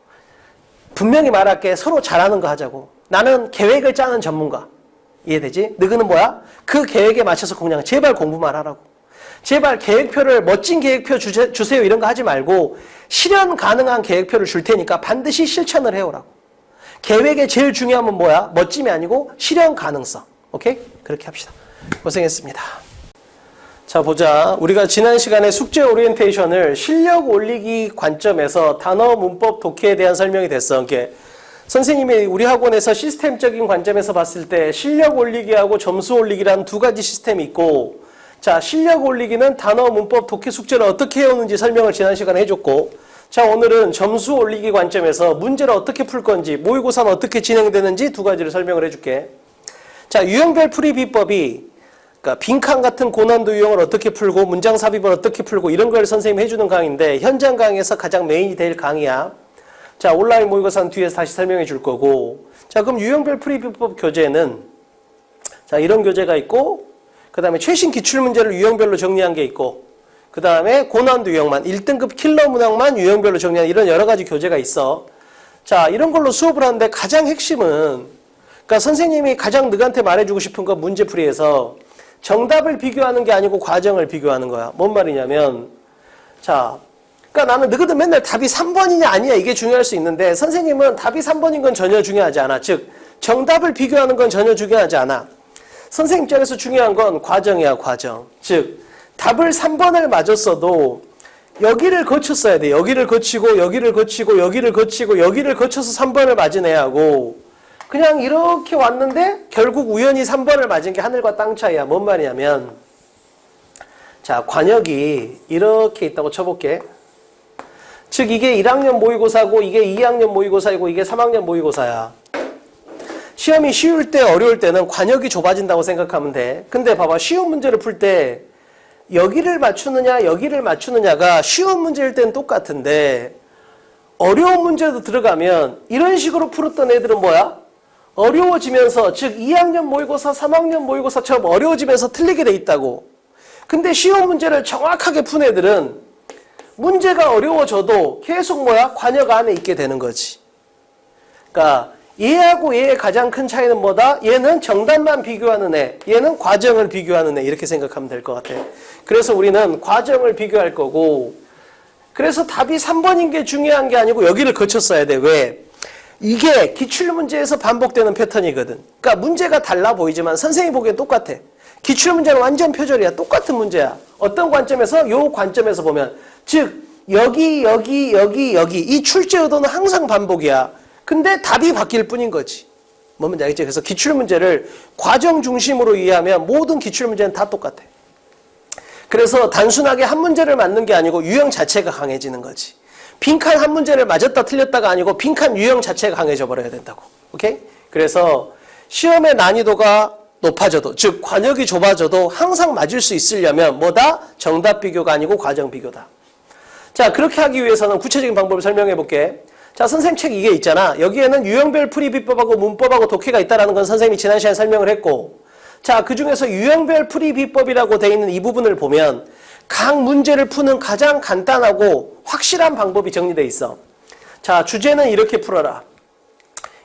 분명히 말할게. 서로 잘하는 거 하자고. 나는 계획을 짜는 전문가. 이해되지? 너희는 뭐야? 그 계획에 맞춰서 그냥 제발 공부만 하라고. 제발 계획표를 멋진 계획표 주세요 이런 거 하지 말고 실현 가능한 계획표를 줄 테니까 반드시 실천을 해오라고. 계획의 제일 중요한 건 뭐야? 멋짐이 아니고 실현 가능성. 오케이? 그렇게 합시다. 고생했습니다. 자, 보자. 우리가 지난 시간에 숙제 오리엔테이션을 실력 올리기 관점에서 단어, 문법, 독해에 대한 설명이 됐어. 이게 선생님이 우리 학원에서 시스템적인 관점에서 봤을 때 실력 올리기하고 점수 올리기라는 두 가지 시스템이 있고, 자, 실력 올리기는 단어, 문법, 독해 숙제를 어떻게 해오는지 설명을 지난 시간에 해줬고, 자, 오늘은 점수 올리기 관점에서 문제를 어떻게 풀 건지, 모의고사는 어떻게 진행되는지 두 가지를 설명을 해줄게. 자, 유형별 풀이 비법이 그러니까 빈칸 같은 고난도 유형을 어떻게 풀고 문장 삽입을 어떻게 풀고 이런 걸 선생님이 해주는 강의인데 현장 강의에서 가장 메인이 될 강의야. 자, 온라인 모의고사는 뒤에서 다시 설명해 줄 거고. 자, 그럼 유형별 풀이 비법 교재는 자, 이런 교재가 있고 그 다음에 최신 기출문제를 유형별로 정리한 게 있고 그 다음에 고난도 유형만 1등급 킬러 문항만 유형별로 정리한 이런 여러 가지 교재가 있어. 자, 이런 걸로 수업을 하는데 가장 핵심은 그러니까 선생님이 가장 너한테 말해주고 싶은 건 문제풀이에서 정답을 비교하는 게 아니고 과정을 비교하는 거야. 뭔 말이냐면 자, 그러니까 나는 너희들 맨날 답이 3번이냐 아니냐 이게 중요할 수 있는데 선생님은 답이 3번인 건 전혀 중요하지 않아. 즉 정답을 비교하는 건 전혀 중요하지 않아. 선생님 입장에서 중요한 건 과정이야. 과정. 즉 답을 3번을 맞았어도 여기를 거쳤어야 돼. 여기를 거치고 여기를 거치고 여기를 거치고 여기를 거쳐서 3번을 맞은 애하고 그냥 이렇게 왔는데 결국 우연히 3번을 맞은 게 하늘과 땅 차이야. 뭔 말이냐면 자, 관역이 이렇게 있다고 쳐볼게. 즉 이게 1학년 모의고사고 이게 2학년 모의고사이고 이게 3학년 모의고사야. 시험이 쉬울 때 어려울 때는 관역이 좁아진다고 생각하면 돼. 근데 봐봐. 쉬운 문제를 풀 때 여기를 맞추느냐 여기를 맞추느냐가 쉬운 문제일 때는 똑같은데 어려운 문제도 들어가면 이런 식으로 풀었던 애들은 뭐야? 어려워지면서 즉 2학년 모의고사 3학년 모의고사처럼 어려워지면서 틀리게 돼 있다고. 근데 쉬운 문제를 정확하게 푼 애들은 문제가 어려워져도 계속 뭐야? 관역 안에 있게 되는 거지. 그러니까 얘하고 얘의 가장 큰 차이는 뭐다? 얘는 정답만 비교하는 애, 얘는 과정을 비교하는 애 이렇게 생각하면 될 것 같아. 그래서 우리는 과정을 비교할 거고 그래서 답이 3번인 게 중요한 게 아니고 여기를 거쳤어야 돼. 왜? 이게 기출문제에서 반복되는 패턴이거든. 그러니까 문제가 달라 보이지만 선생님이 보기엔 똑같아. 기출문제는 완전 표절이야. 똑같은 문제야. 어떤 관점에서? 요 관점에서 보면 즉 여기 이 출제 의도는 항상 반복이야. 근데 답이 바뀔 뿐인 거지. 뭔지 알겠지? 그래서 기출문제를 과정 중심으로 이해하면 모든 기출문제는 다 똑같아. 그래서 단순하게 한 문제를 맞는 게 아니고 유형 자체가 강해지는 거지. 빈칸 한 문제를 맞았다 틀렸다가 아니고 빈칸 유형 자체가 강해져 버려야 된다고. 오케이? 그래서 시험의 난이도가 높아져도 즉 관역이 좁아져도 항상 맞을 수 있으려면 뭐다? 정답 비교가 아니고 과정 비교다. 자, 그렇게 하기 위해서는 구체적인 방법을 설명해 볼게. 자, 선생님 책 이게 있잖아. 여기에는 유형별 풀이 비법하고 문법하고 독해가 있다는 건 선생님이 지난 시간에 설명을 했고 자, 그 중에서 유형별 풀이 비법이라고 되어 있는 이 부분을 보면 각 문제를 푸는 가장 간단하고 확실한 방법이 정리되어 있어. 자, 주제는 이렇게 풀어라.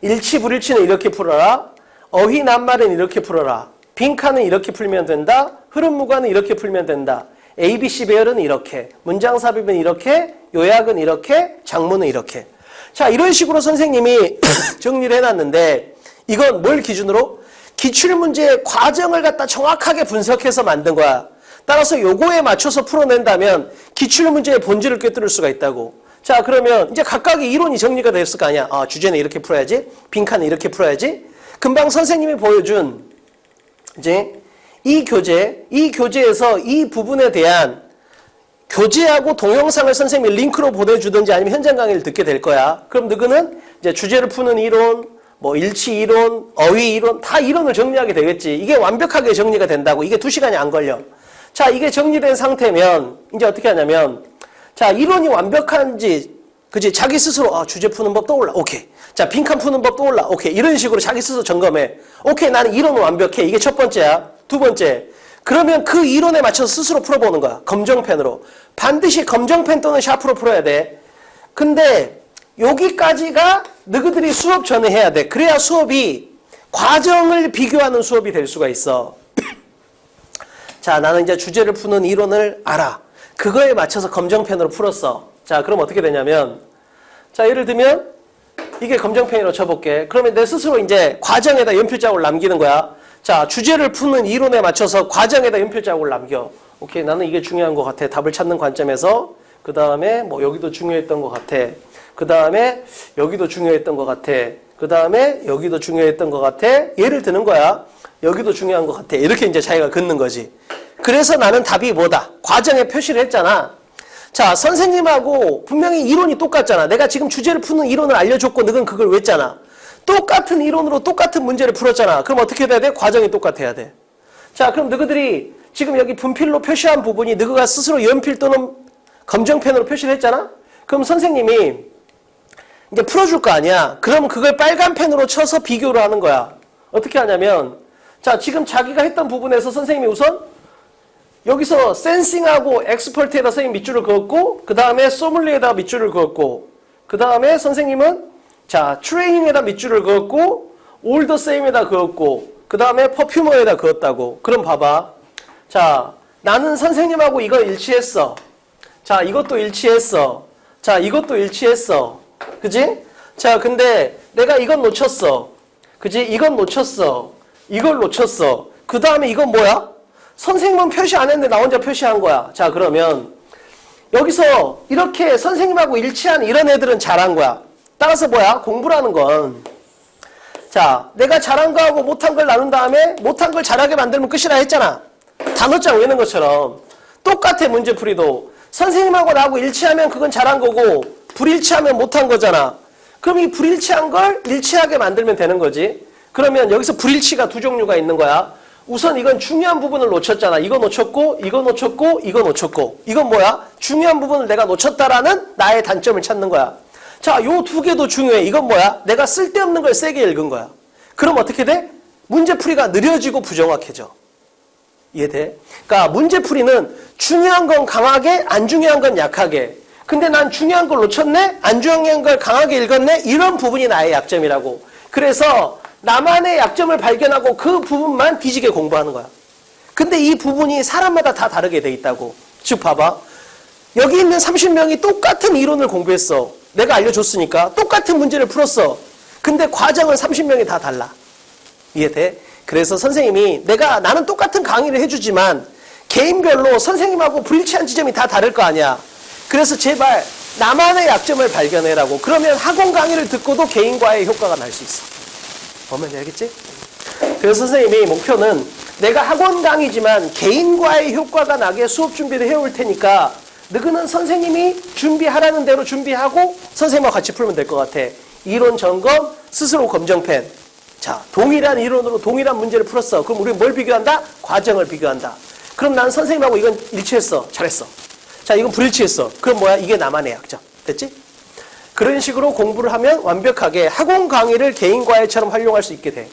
일치 불일치는 이렇게 풀어라. 어휘 낱말은 이렇게 풀어라. 빈칸은 이렇게 풀면 된다. 흐름 무관은 이렇게 풀면 된다. ABC 배열은 이렇게. 문장 삽입은 이렇게. 요약은 이렇게. 장문은 이렇게. 자, 이런 식으로 선생님이 정리를 해놨는데 이건 뭘 기준으로? 기출문제의 과정을 갖다 정확하게 분석해서 만든 거야. 따라서 요거에 맞춰서 풀어낸다면 기출문제의 본질을 꿰뚫을 수가 있다고. 자, 그러면 이제 각각의 이론이 정리가 됐을 거 아니야. 주제는 이렇게 풀어야지. 빈칸은 이렇게 풀어야지. 금방 선생님이 보여준 이제 이 교재에서 이 부분에 대한 교재하고 동영상을 선생님이 링크로 보내주든지 아니면 현장 강의를 듣게 될 거야. 그럼 너희는 이제 주제를 푸는 이론, 뭐 일치 이론, 어휘 이론 다 이론을 정리하게 되겠지. 이게 완벽하게 정리가 된다고. 이게 2시간이 안 걸려. 자, 이게 정리된 상태면 이제 어떻게 하냐면 자, 이론이 완벽한지 그지 자기 스스로 주제 푸는 법 떠올라. 오케이. 자, 빈칸 푸는 법 떠올라. 오케이. 이런 식으로 자기 스스로 점검해. 오케이. 나는 이론은 완벽해. 이게 첫 번째야. 두 번째. 그러면 그 이론에 맞춰서 스스로 풀어보는 거야. 검정펜으로. 반드시 검정펜 또는 샤프로 풀어야 돼. 근데 여기까지가 너희들이 수업 전에 해야 돼. 그래야 수업이 과정을 비교하는 수업이 될 수가 있어. 자, 나는 이제 주제를 푸는 이론을 알아. 그거에 맞춰서 검정펜으로 풀었어. 자, 그럼 어떻게 되냐면, 자, 예를 들면 이게 검정펜으로 쳐볼게. 그러면 내 스스로 이제 과정에다 연필자국을 남기는 거야. 자, 주제를 푸는 이론에 맞춰서 과정에다 연필자국을 남겨. 오케이, 나는 이게 중요한 것 같아. 답을 찾는 관점에서. 그 다음에 뭐 여기도 중요했던 것 같아. 그 다음에 여기도 중요했던 것 같아. 그 다음에 여기도 중요했던 것 같아. 예를 드는 거야. 여기도 중요한 것 같아. 이렇게 이제 자기가 긋는 거지. 그래서 나는 답이 뭐다? 과정에 표시를 했잖아. 자, 선생님하고 분명히 이론이 똑같잖아. 내가 지금 주제를 푸는 이론을 알려줬고 너는 그걸 외웠잖아. 똑같은 이론으로 똑같은 문제를 풀었잖아. 그럼 어떻게 돼야 돼? 과정이 똑같아야 돼. 자, 그럼 너희들이 지금 여기 분필로 표시한 부분이 너희가 스스로 연필 또는 검정펜으로 표시를 했잖아? 그럼 선생님이 이제 풀어줄 거 아니야. 그럼 그걸 빨간 펜으로 쳐서 비교를 하는 거야. 어떻게 하냐면, 자, 지금 자기가 했던 부분에서 선생님이 우선 여기서 센싱하고 엑스퍼트에다 선생님 밑줄을 그었고, 그 다음에 소믈리에다 밑줄을 그었고, 그 다음에 선생님은 자, 트레이닝에다 밑줄을 그었고, 올 더 세임에다 그었고, 그 다음에 퍼퓸어에다 그었다고. 그럼 봐봐. 자, 나는 선생님하고 이거 일치했어. 자, 이것도 일치했어. 자, 이것도 일치했어. 그지? 자, 근데 내가 이건 놓쳤어. 그지? 이건 놓쳤어. 이걸 놓쳤어. 그 다음에 이건 뭐야? 선생님은 표시 안 했는데 나 혼자 표시한 거야. 자, 그러면 여기서 이렇게 선생님하고 일치한 이런 애들은 잘한 거야. 따라서 뭐야? 공부라는 건, 자, 내가 잘한 거하고 못한 걸 나눈 다음에 못한 걸 잘하게 만들면 끝이라 했잖아. 단어장 외는 것처럼 똑같아. 문제풀이도 선생님하고 나하고 일치하면 그건 잘한 거고 불일치하면 못한 거잖아. 그럼 이 불일치한 걸 일치하게 만들면 되는 거지. 그러면 여기서 불일치가 두 종류가 있는 거야. 우선 이건 중요한 부분을 놓쳤잖아. 이거 놓쳤고 이거 놓쳤고 이거 놓쳤고. 이건 뭐야? 중요한 부분을 내가 놓쳤다라는 나의 단점을 찾는 거야. 자, 요 두 개도 중요해. 이건 뭐야? 내가 쓸데없는 걸 세게 읽은 거야. 그럼 어떻게 돼? 문제풀이가 느려지고 부정확해져. 이해돼? 그러니까 문제풀이는 중요한 건 강하게, 안 중요한 건 약하게. 근데 난 중요한 걸 놓쳤네? 안 중요한 걸 강하게 읽었네? 이런 부분이 나의 약점이라고. 그래서 나만의 약점을 발견하고 그 부분만 뒤지게 공부하는 거야. 근데 이 부분이 사람마다 다 다르게 돼 있다고. 즉 봐봐. 여기 있는 30명이 똑같은 이론을 공부했어. 내가 알려줬으니까 똑같은 문제를 풀었어. 근데 과정은 30명이 다 달라. 이해돼? 그래서 선생님이 나는 똑같은 강의를 해주지만 개인별로 선생님하고 불일치한 지점이 다 다를 거 아니야. 그래서 제발 나만의 약점을 발견해라고. 그러면 학원 강의를 듣고도 개인과의 효과가 날 수 있어. 뭔지 알겠지? 그래서 선생님이 목표는 내가 학원 강의지만 개인과의 효과가 나게 수업 준비를 해올 테니까 너희는 선생님이 준비하라는 대로 준비하고 선생님과 같이 풀면 될 것 같아. 이론 점검, 스스로 검정펜. 자, 동일한 이론으로 동일한 문제를 풀었어. 그럼 우리 뭘 비교한다? 과정을 비교한다. 그럼 난 선생님하고 이건 일치했어. 잘했어. 자, 이건 불일치했어. 그럼 뭐야? 이게 나만의 약점. 됐지? 그런 식으로 공부를 하면 완벽하게 학원 강의를 개인 과외처럼 활용할 수 있게 돼.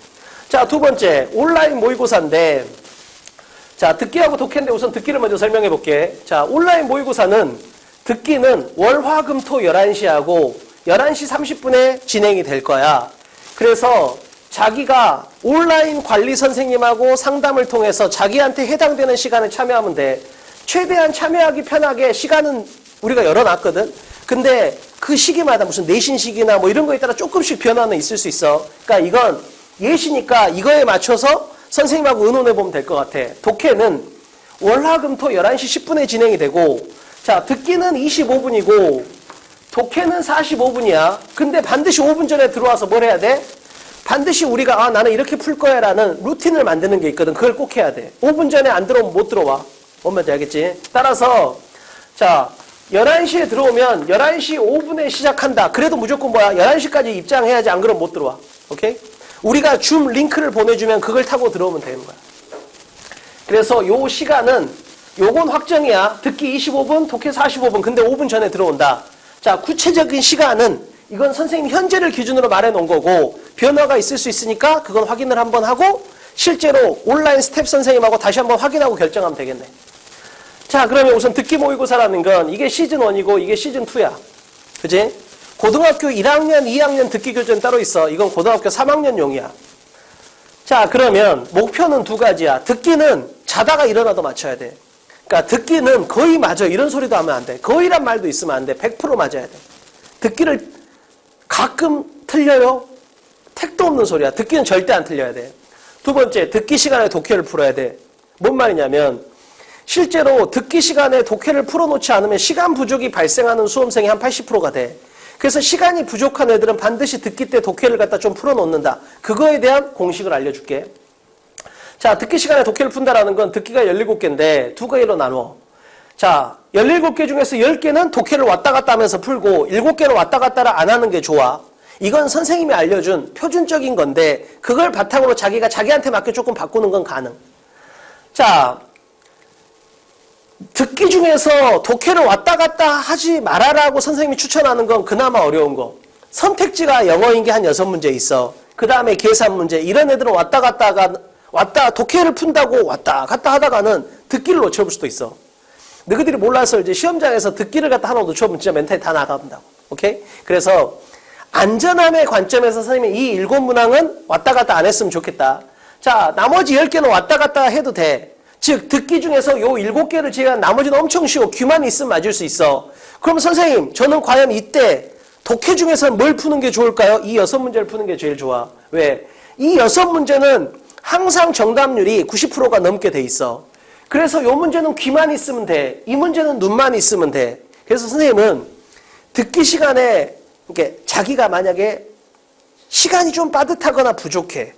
자, 두 번째, 온라인 모의고사인데, 자, 듣기하고 독해인데 우선 듣기를 먼저 설명해 볼게. 자, 온라인 모의고사는 듣기는 월, 화, 금, 토 11시 하고 11시 30분에 진행이 될 거야. 그래서 자기가 온라인 관리 선생님하고 상담을 통해서 자기한테 해당되는 시간에 참여하면 돼. 최대한 참여하기 편하게 시간은 우리가 열어놨거든. 근데 그 시기마다 무슨 내신식이나 뭐 이런 거에 따라 조금씩 변화는 있을 수 있어. 그러니까 이건 예시니까 이거에 맞춰서 선생님하고 의논해보면 될 것 같아. 독해는 월, 화, 금, 토 11시 10분에 진행이 되고, 자, 듣기는 25분이고 독해는 45분이야. 근데 반드시 5분 전에 들어와서 뭘 해야 돼? 반드시 우리가 나는 이렇게 풀 거야 라는 루틴을 만드는 게 있거든. 그걸 꼭 해야 돼. 5분 전에 안 들어오면 못 들어와. 뭔지 알겠지? 따라서 자, 11시에 들어오면 11시 5분에 시작한다. 그래도 무조건 뭐야? 11시까지 입장해야지. 안 그러면 못 들어와. 오케이? 우리가 줌 링크를 보내주면 그걸 타고 들어오면 되는 거야. 그래서 요 시간은 요건 확정이야. 듣기 25분, 독해 45분. 근데 5분 전에 들어온다. 자, 구체적인 시간은 이건 선생님 현재를 기준으로 말해 놓은 거고 변화가 있을 수 있으니까 그건 확인을 한번 하고 실제로 온라인 스텝 선생님하고 다시 한번 확인하고 결정하면 되겠네. 자, 그러면 우선 듣기 모의고사라는 건 이게 시즌1이고 이게 시즌2야. 그지? 고등학교 1학년, 2학년 듣기 교재는 따로 있어. 이건 고등학교 3학년용이야. 자, 그러면 목표는 두 가지야. 듣기는 자다가 일어나도 맞춰야 돼. 그러니까 듣기는 거의 맞아. 이런 소리도 하면 안 돼. 거의란 말도 있으면 안 돼. 100% 맞아야 돼. 듣기를 가끔 틀려요? 택도 없는 소리야. 듣기는 절대 안 틀려야 돼. 두 번째, 듣기 시간에 독해를 풀어야 돼. 뭔 말이냐면 실제로 듣기 시간에 독해를 풀어놓지 않으면 시간 부족이 발생하는 수험생이 한 80%가 돼. 그래서 시간이 부족한 애들은 반드시 듣기 때 독해를 갖다 좀 풀어놓는다. 그거에 대한 공식을 알려줄게. 자, 듣기 시간에 독해를 푼다라는 건 듣기가 17개인데 두 개로 나눠. 자, 17개 중에서 10개는 독해를 왔다 갔다 하면서 풀고 7개는 왔다 갔다를 안 하는 게 좋아. 이건 선생님이 알려준 표준적인 건데 그걸 바탕으로 자기가 자기한테 맞게 조금 바꾸는 건 가능. 자, 듣기 중에서 독해를 왔다 갔다 하지 말아라고 선생님이 추천하는 건 그나마 어려운 거. 선택지가 영어인 게 한 6문제 있어. 그 다음에 계산 문제. 이런 애들은 독해를 푼다고 왔다 갔다 하다가는 듣기를 놓쳐볼 수도 있어. 너희들이 몰라서 이제 시험장에서 듣기를 갖다 하나 놓쳐보면 진짜 멘탈이 다 나간다고. 오케이? 그래서 안전함의 관점에서 선생님이 이 7문항은 왔다 갔다 안 했으면 좋겠다. 자, 나머지 10개는 왔다 갔다 해도 돼. 즉, 듣기 중에서 요 7개를 제외한 나머지는 엄청 쉬워. 귀만 있으면 맞을 수 있어. 그럼 선생님, 저는 과연 이때 독해 중에서 뭘 푸는 게 좋을까요? 이 6문제를 푸는 게 제일 좋아. 왜? 이 6문제는 항상 정답률이 90%가 넘게 돼 있어. 그래서 요 문제는 귀만 있으면 돼. 이 문제는 눈만 있으면 돼. 그래서 선생님은 듣기 시간에 이렇게 자기가 만약에 시간이 좀 빠듯하거나 부족해.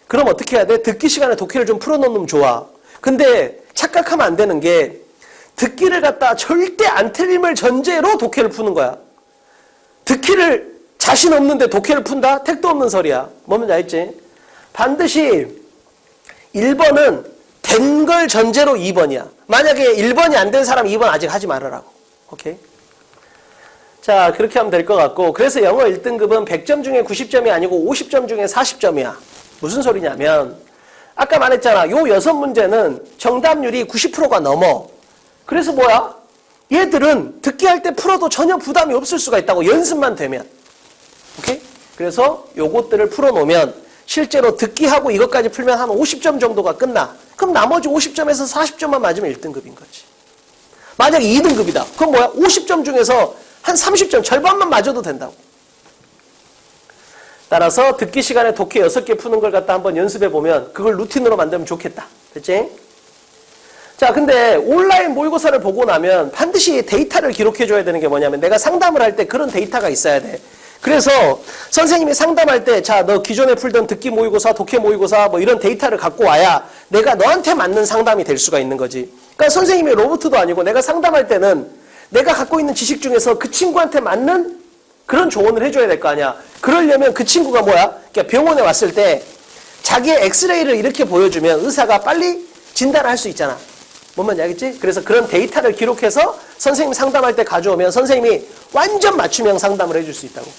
그럼 어떻게 해야 돼? 듣기 시간에 독해를 좀 풀어놓으면 좋아. 근데 착각하면 안 되는 게 듣기를 갖다 절대 안 틀림을 전제로 독해를 푸는 거야. 듣기를 자신 없는데 독해를 푼다? 택도 없는 소리야. 뭔지 알지? 반드시 1번은 된 걸 전제로 2번이야. 만약에 1번이 안 된 사람 2번 아직 하지 말으라고. 오케이? 자, 그렇게 하면 될 것 같고, 그래서 영어 1등급은 100점 중에 90점이 아니고 50점 중에 40점이야. 무슨 소리냐면 아까 말했잖아. 요 6문제는 정답률이 90%가 넘어. 그래서 뭐야? 얘들은 듣기 할 때 풀어도 전혀 부담이 없을 수가 있다고. 연습만 되면. 오케이? 그래서 요것들을 풀어놓으면 실제로 듣기하고 이것까지 풀면 한 50점 정도가 끝나. 그럼 나머지 50점에서 40점만 맞으면 1등급인 거지. 만약에 2등급이다. 그럼 뭐야? 50점 중에서 한 30점, 절반만 맞아도 된다고. 따라서 듣기 시간에 독해 6개 푸는 걸 갖다 한번 연습해보면 그걸 루틴으로 만들면 좋겠다. 됐지? 자, 근데 온라인 모의고사를 보고 나면 반드시 데이터를 기록해줘야 되는 게 뭐냐면 내가 상담을 할 때 그런 데이터가 있어야 돼. 그래서 선생님이 상담할 때 자, 너 기존에 풀던 듣기 모의고사, 독해 모의고사 뭐 이런 데이터를 갖고 와야 내가 너한테 맞는 상담이 될 수가 있는 거지. 그러니까 선생님이 로봇도 아니고 내가 상담할 때는 내가 갖고 있는 지식 중에서 그 친구한테 맞는 그런 조언을 해줘야 될 거 아니야. 그러려면 그 친구가 뭐야? 그러니까 병원에 왔을 때 자기의 엑스레이를 이렇게 보여주면 의사가 빨리 진단을 할 수 있잖아. 뭔 말인지 알겠지? 그래서 그런 데이터를 기록해서 선생님 상담할 때 가져오면 선생님이 완전 맞춤형 상담을 해줄 수 있다고.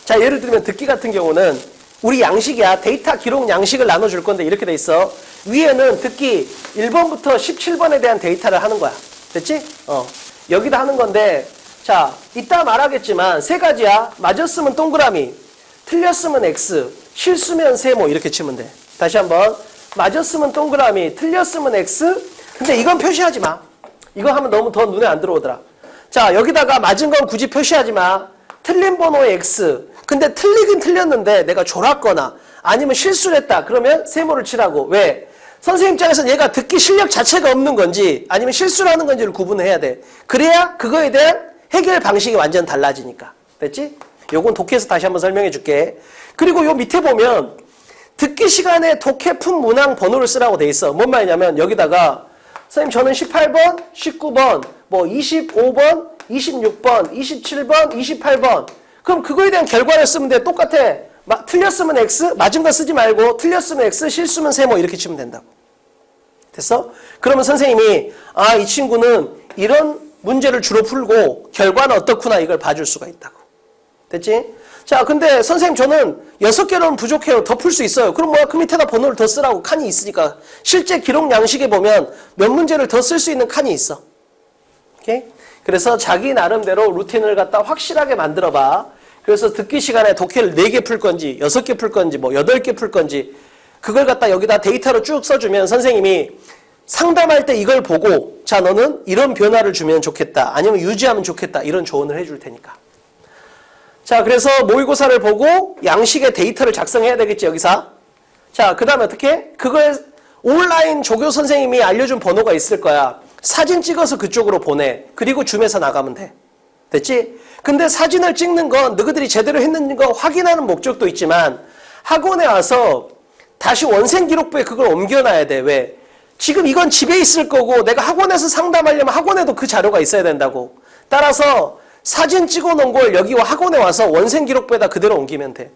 자, 예를 들면 듣기 같은 경우는 우리 양식이야. 데이터 기록 양식을 나눠줄 건데 이렇게 돼 있어. 위에는 듣기 1번부터 17번에 대한 데이터를 하는 거야. 됐지? 여기다 하는 건데 자, 이따 말하겠지만 세 가지야. 맞았으면 동그라미, 틀렸으면 X, 실수면 세모 이렇게 치면 돼. 다시 한번. 맞았으면 동그라미, 틀렸으면 X. 근데 이건 표시하지 마. 이거 하면 너무 더 눈에 안 들어오더라. 자, 여기다가 맞은 건 굳이 표시하지 마. 틀린 번호에 X. 근데 틀리긴 틀렸는데 내가 졸았거나 아니면 실수를 했다. 그러면 세모를 치라고. 왜? 선생님 입장에서는 얘가 듣기 실력 자체가 없는 건지 아니면 실수를 하는 건지를 구분을 해야 돼. 그래야 그거에 대한 해결 방식이 완전 달라지니까. 됐지? 요건 독해에서 다시 한번 설명해 줄게. 그리고 요 밑에 보면 듣기 시간에 독해 푼 문항 번호를 쓰라고 돼 있어. 뭔 말이냐면 여기다가 선생님 저는 18번, 19번, 뭐 25번, 26번, 27번, 28번. 그럼 그거에 대한 결과를 쓰면 돼. 똑같아. 틀렸으면 X, 맞은 거 쓰지 말고 틀렸으면 X, 실수면 세모 이렇게 치면 된다고. 됐어? 그러면 선생님이 아, 이 친구는 이런 문제를 주로 풀고 결과는 어떻구나 이걸 봐줄 수가 있다고. 됐지? 자, 근데 선생님 저는 6개로는 부족해요. 더 풀 수 있어요. 그럼 뭐야? 그 밑에다 번호를 더 쓰라고 칸이 있으니까. 실제 기록 양식에 보면 몇 문제를 더 쓸 수 있는 칸이 있어. 오케이? 그래서 자기 나름대로 루틴을 갖다 확실하게 만들어 봐. 그래서 듣기 시간에 독해를 4개 풀 건지 6개 풀 건지 뭐 8개 풀 건지 그걸 갖다 여기다 데이터로 쭉 써주면 선생님이 상담할 때 이걸 보고 자 너는 이런 변화를 주면 좋겠다. 아니면 유지하면 좋겠다. 이런 조언을 해줄 테니까. 자, 그래서 모의고사를 보고 양식의 데이터를 작성해야 되겠지, 여기서. 자, 그 다음에 어떻게? 그걸 온라인 조교 선생님이 알려준 번호가 있을 거야. 사진 찍어서 그쪽으로 보내. 그리고 줌에서 나가면 돼. 됐지? 근데 사진을 찍는 건 너희들이 제대로 했는지 확인하는 목적도 있지만 학원에 와서 다시 원생 기록부에 그걸 옮겨놔야 돼. 왜? 지금 이건 집에 있을 거고 내가 학원에서 상담하려면 학원에도 그 자료가 있어야 된다고. 따라서 사진 찍어놓은 걸 여기 학원에 와서 원생 기록부에다 그대로 옮기면 돼.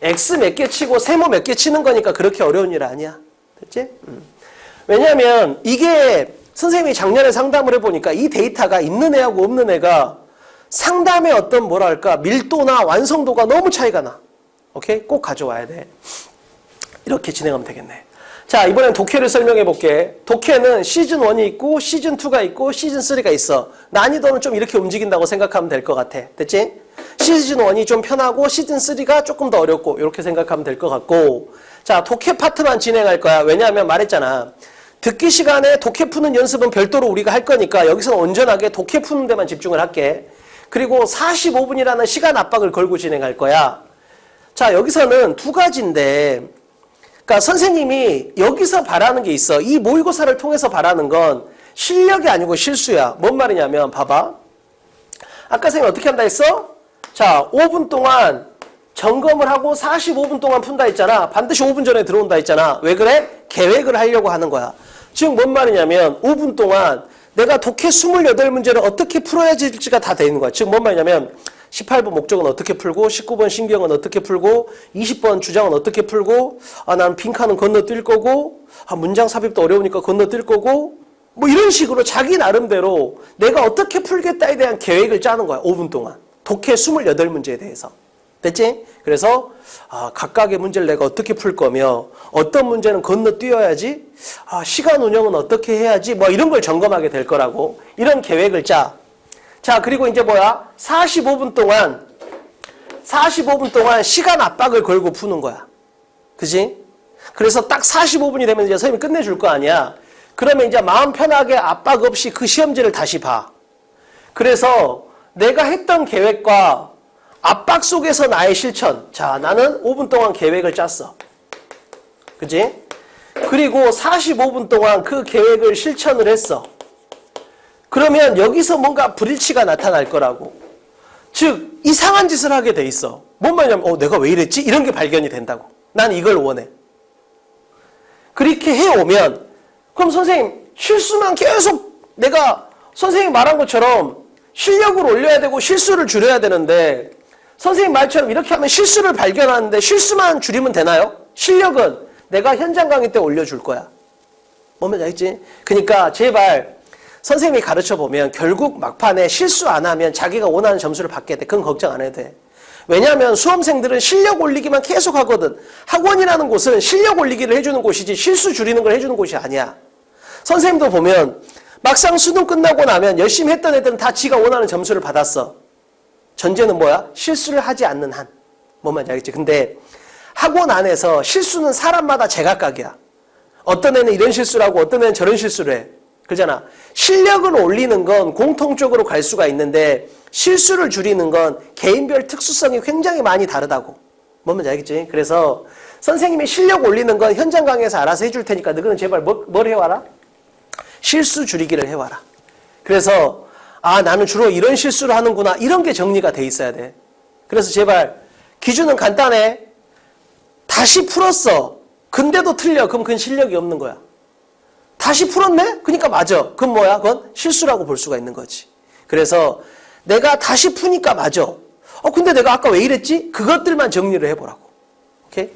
X 몇 개 치고 세모 몇 개 치는 거니까 그렇게 어려운 일 아니야. 됐지? 왜냐하면 이게 선생님이 작년에 상담을 해보니까 이 데이터가 있는 애하고 없는 애가 상담의 어떤 뭐랄까 밀도나 완성도가 너무 차이가 나. 오케이? 꼭 가져와야 돼. 이렇게 진행하면 되겠네. 자, 이번엔 독해를 설명해 볼게. 독해는 시즌 1이 있고 시즌 2가 있고 시즌 3가 있어. 난이도는 좀 이렇게 움직인다고 생각하면 될 것 같아. 됐지? 시즌 1이 좀 편하고 시즌 3가 조금 더 어렵고 이렇게 생각하면 될 것 같고. 자, 독해 파트만 진행할 거야. 왜냐하면 말했잖아. 듣기 시간에 독해 푸는 연습은 별도로 우리가 할 거니까 여기서는 온전하게 독해 푸는 데만 집중을 할게. 그리고 45분이라는 시간 압박을 걸고 진행할 거야. 자, 여기서는 두 가지인데 그러니까 선생님이 여기서 바라는 게 있어. 이 모의고사를 통해서 바라는 건 실력이 아니고 실수야. 뭔 말이냐면 봐봐. 아까 선생님 어떻게 한다 했어? 자, 5분 동안 점검을 하고 45분 동안 푼다 했잖아. 반드시 5분 전에 들어온다 했잖아. 왜 그래? 계획을 하려고 하는 거야. 즉 뭔 말이냐면 5분 동안 내가 독해 28문제를 어떻게 풀어야 될지가 다 되는 거야. 즉 뭔 말이냐면 18번 목적은 어떻게 풀고 19번 신경은 어떻게 풀고 20번 주장은 어떻게 풀고 나는 빈칸은 건너뛸 거고 문장 삽입도 어려우니까 건너뛸 거고 뭐 이런 식으로 자기 나름대로 내가 어떻게 풀겠다에 대한 계획을 짜는 거야. 5분 동안. 독해 28문제에 대해서. 됐지? 그래서 각각의 문제를 내가 어떻게 풀 거며 어떤 문제는 건너뛰어야지 시간 운영은 어떻게 해야지 뭐 이런 걸 점검하게 될 거라고 이런 계획을 짜. 자, 그리고 이제 뭐야? 45분 동안 시간 압박을 걸고 푸는 거야. 그지? 그래서 딱 45분이 되면 이제 선생님이 끝내줄 거 아니야. 그러면 이제 마음 편하게 압박 없이 그 시험지를 다시 봐. 그래서 내가 했던 계획과 압박 속에서 나의 실천. 자, 나는 5분 동안 계획을 짰어. 그지? 그리고 45분 동안 그 계획을 실천을 했어. 그러면 여기서 뭔가 불일치가 나타날 거라고. 즉 이상한 짓을 하게 돼 있어. 뭔 말이냐면 내가 왜 이랬지? 이런 게 발견이 된다고. 난 이걸 원해. 그렇게 해오면 그럼 선생님 실수만 계속 내가 선생님 말한 것처럼 실력을 올려야 되고 실수를 줄여야 되는데 선생님 말처럼 이렇게 하면 실수를 발견하는데 실수만 줄이면 되나요? 실력은 내가 현장 강의 때 올려줄 거야. 뭔지 알겠지? 그러니까 제발 선생님이 가르쳐보면 결국 막판에 실수 안 하면 자기가 원하는 점수를 받게 돼. 그건 걱정 안 해도 돼. 왜냐하면 수험생들은 실력 올리기만 계속 하거든. 학원이라는 곳은 실력 올리기를 해주는 곳이지 실수 줄이는 걸 해주는 곳이 아니야. 선생님도 보면 막상 수능 끝나고 나면 열심히 했던 애들은 다 지가 원하는 점수를 받았어. 전제는 뭐야? 실수를 하지 않는 한. 뭔 말인지 알겠지? 근데 학원 안에서 실수는 사람마다 제각각이야. 어떤 애는 이런 실수를 하고 어떤 애는 저런 실수를 해. 그러잖아. 실력을 올리는 건 공통적으로 갈 수가 있는데 실수를 줄이는 건 개인별 특수성이 굉장히 많이 다르다고. 뭔지 알겠지? 그래서 선생님이 실력 올리는 건 현장 강의에서 알아서 해줄 테니까 너희는 제발 뭘 해와라? 실수 줄이기를 해와라. 그래서 나는 주로 이런 실수를 하는구나. 이런 게 정리가 돼 있어야 돼. 그래서 제발 기준은 간단해. 다시 풀었어. 근데도 틀려. 그럼 그건 실력이 없는 거야. 다시 풀었네? 그러니까 맞아. 그건 뭐야? 그건 실수라고 볼 수가 있는 거지. 그래서 내가 다시 푸니까 맞아. 근데 내가 아까 왜 이랬지? 그것들만 정리를 해보라고. 오케이?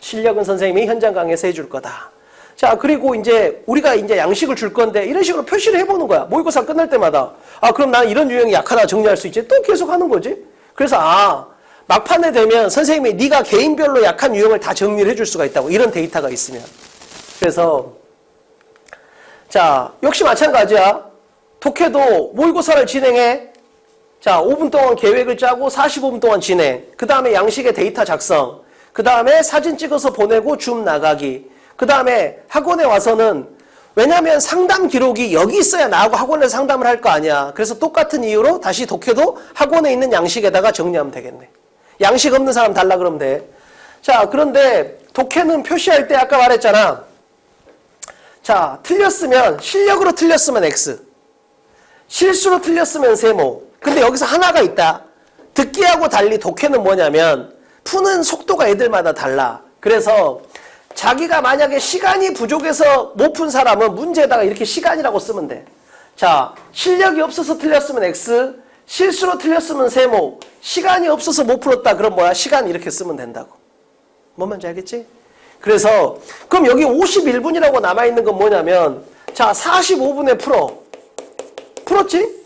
실력은 선생님이 현장 강의에서 해줄 거다. 자, 그리고 이제 우리가 이제 양식을 줄 건데 이런 식으로 표시를 해보는 거야. 모의고사 끝날 때마다. 그럼 나는 이런 유형이 약하다 정리할 수 있지? 또 계속 하는 거지. 그래서 막판에 되면 선생님이 네가 개인별로 약한 유형을 다 정리를 해줄 수가 있다고. 이런 데이터가 있으면. 그래서 자, 역시 마찬가지야. 독해도 모의고사를 진행해. 자, 5분 동안 계획을 짜고 45분 동안 진행. 그 다음에 양식의 데이터 작성. 그 다음에 사진 찍어서 보내고 줌 나가기. 그 다음에 학원에 와서는 왜냐하면 상담 기록이 여기 있어야 나하고 학원에서 상담을 할 거 아니야. 그래서 똑같은 이유로 다시 독해도 학원에 있는 양식에다가 정리하면 되겠네. 양식 없는 사람 달라 그러면 돼. 자, 그런데 독해는 표시할 때 아까 말했잖아. 자, 틀렸으면 실력으로 틀렸으면 X. 실수로 틀렸으면 세모. 근데 여기서 하나가 있다. 듣기하고 달리 독해는 뭐냐면 푸는 속도가 애들마다 달라. 그래서 자기가 만약에 시간이 부족해서 못 푼 사람은 문제에다가 이렇게 시간이라고 쓰면 돼. 자, 실력이 없어서 틀렸으면 X, 실수로 틀렸으면 세모, 시간이 없어서 못 풀었다. 그럼 뭐야? 시간 이렇게 쓰면 된다고. 뭔 말인지 알겠지? 그래서 그럼 여기 51분이라고 남아있는 건 뭐냐면 자, 45분에 풀어. 풀었지?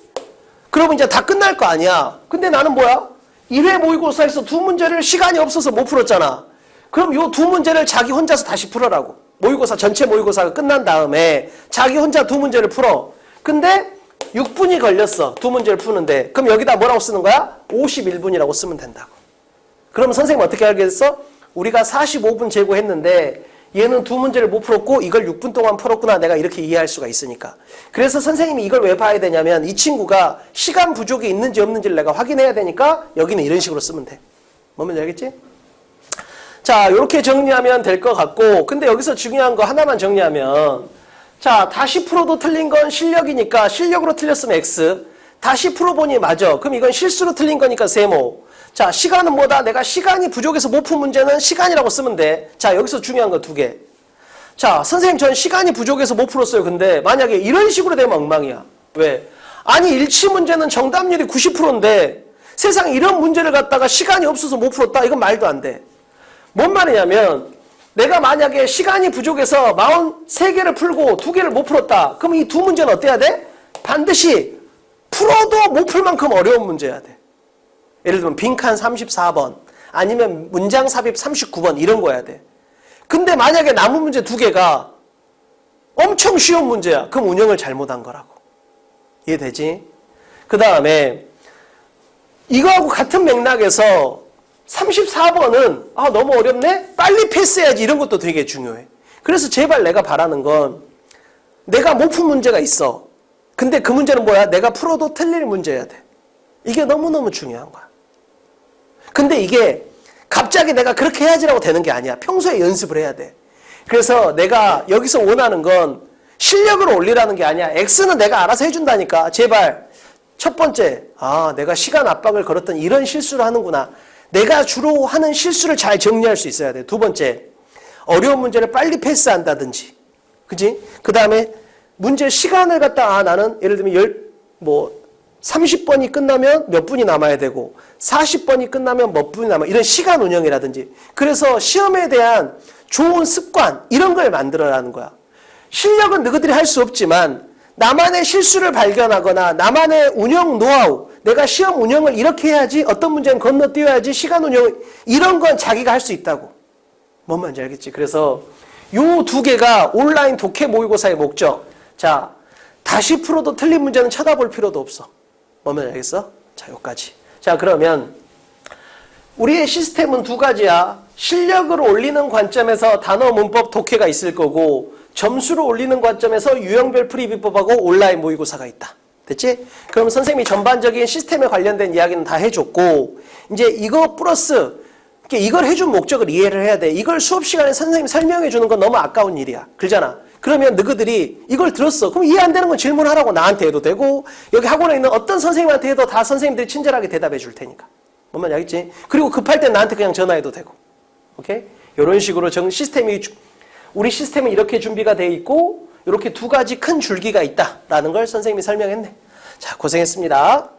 그러면 이제 다 끝날 거 아니야. 근데 나는 뭐야? 1회 모의고사에서 두 문제를 시간이 없어서 못 풀었잖아. 그럼 요 두 문제를 자기 혼자서 다시 풀어라고. 모의고사, 전체 모의고사가 끝난 다음에 자기 혼자 두 문제를 풀어. 근데 6분이 걸렸어. 두 문제를 푸는데. 그럼 여기다 뭐라고 쓰는 거야? 51분이라고 쓰면 된다고. 그럼 선생님 어떻게 알겠어? 우리가 45분 재고했는데 얘는 두 문제를 못 풀었고 이걸 6분 동안 풀었구나. 내가 이렇게 이해할 수가 있으니까. 그래서 선생님이 이걸 왜 봐야 되냐면 이 친구가 시간 부족이 있는지 없는지를 내가 확인해야 되니까 여기는 이런 식으로 쓰면 돼. 뭔지 알겠지? 자, 이렇게 정리하면 될 것 같고, 근데 여기서 중요한 거 하나만 정리하면, 자, 다시 풀어도 틀린 건 실력이니까 실력으로 틀렸으면 X, 다시 풀어보니 맞아. 그럼 이건 실수로 틀린 거니까 세모. 자, 시간은 뭐다? 내가 시간이 부족해서 못 푼 문제는 시간이라고 쓰면 돼. 자, 여기서 중요한 거 두 개. 자, 선생님 전 시간이 부족해서 못 풀었어요. 근데 만약에 이런 식으로 되면 엉망이야. 왜? 아니, 일치 문제는 정답률이 90%인데 세상에 이런 문제를 갖다가 시간이 없어서 못 풀었다? 이건 말도 안 돼. 뭔 말이냐면 내가 만약에 시간이 부족해서 43개를 풀고 2개를 못 풀었다. 그럼 이 두 문제는 어때야 돼? 반드시 풀어도 못 풀 만큼 어려운 문제여야 돼. 예를 들면 빈칸 34번 아니면 문장 삽입 39번 이런 거여야 돼. 근데 만약에 남은 문제 2개가 엄청 쉬운 문제야. 그럼 운영을 잘못한 거라고. 이해되지? 그 다음에 이거하고 같은 맥락에서 34번은 너무 어렵네? 빨리 패스해야지. 이런 것도 되게 중요해. 그래서 제발 내가 바라는 건 내가 못 푼 문제가 있어. 근데 그 문제는 뭐야? 내가 풀어도 틀릴 문제여야 돼. 이게 너무너무 중요한 거야. 근데 이게 갑자기 내가 그렇게 해야지라고 되는 게 아니야. 평소에 연습을 해야 돼. 그래서 내가 여기서 원하는 건 실력을 올리라는 게 아니야. X는 내가 알아서 해준다니까. 제발 첫 번째, 내가 시간 압박을 걸었던 이런 실수를 하는구나. 내가 주로 하는 실수를 잘 정리할 수 있어야 돼. 두 번째, 어려운 문제를 빨리 패스한다든지. 그지? 그 다음에 문제 시간을 갖다 나는 예를 들면 30번이 끝나면 몇 분이 남아야 되고 40번이 끝나면 몇 분이 남아. 이런 시간 운영이라든지. 그래서 시험에 대한 좋은 습관 이런 걸 만들어라는 거야. 실력은 너희들이 할 수 없지만 나만의 실수를 발견하거나 나만의 운영 노하우, 내가 시험 운영을 이렇게 해야지, 어떤 문제는 건너뛰어야지, 시간 운영 이런 건 자기가 할 수 있다고. 뭔 말인지 알겠지? 그래서 요 두 개가 온라인 독해 모의고사의 목적. 자, 다시 풀어도 틀린 문제는 쳐다볼 필요도 없어. 뭔 말인지 알겠어? 자, 여기까지. 자, 그러면 우리의 시스템은 두 가지야. 실력을 올리는 관점에서 단어 문법 독해가 있을 거고 점수를 올리는 관점에서 유형별 풀이비법하고 온라인 모의고사가 있다. 됐지? 그럼 선생님이 전반적인 시스템에 관련된 이야기는 다 해줬고 이제 이거 플러스 이걸 해준 목적을 이해를 해야 돼. 이걸 수업 시간에 선생님이 설명해 주는 건 너무 아까운 일이야. 그러잖아. 그러면 너희들이 이걸 들었어. 그럼 이해 안 되는 건 질문하라고 나한테 해도 되고 여기 학원에 있는 어떤 선생님한테 해도 다 선생님들이 친절하게 대답해 줄 테니까. 뭔 말인지 알겠지? 그리고 급할 땐 나한테 그냥 전화해도 되고. 오케이? 이런 식으로 우리 시스템은 이렇게 준비가 돼 있고 이렇게 두 가지 큰 줄기가 있다라는 걸 선생님이 설명했네. 자, 고생했습니다.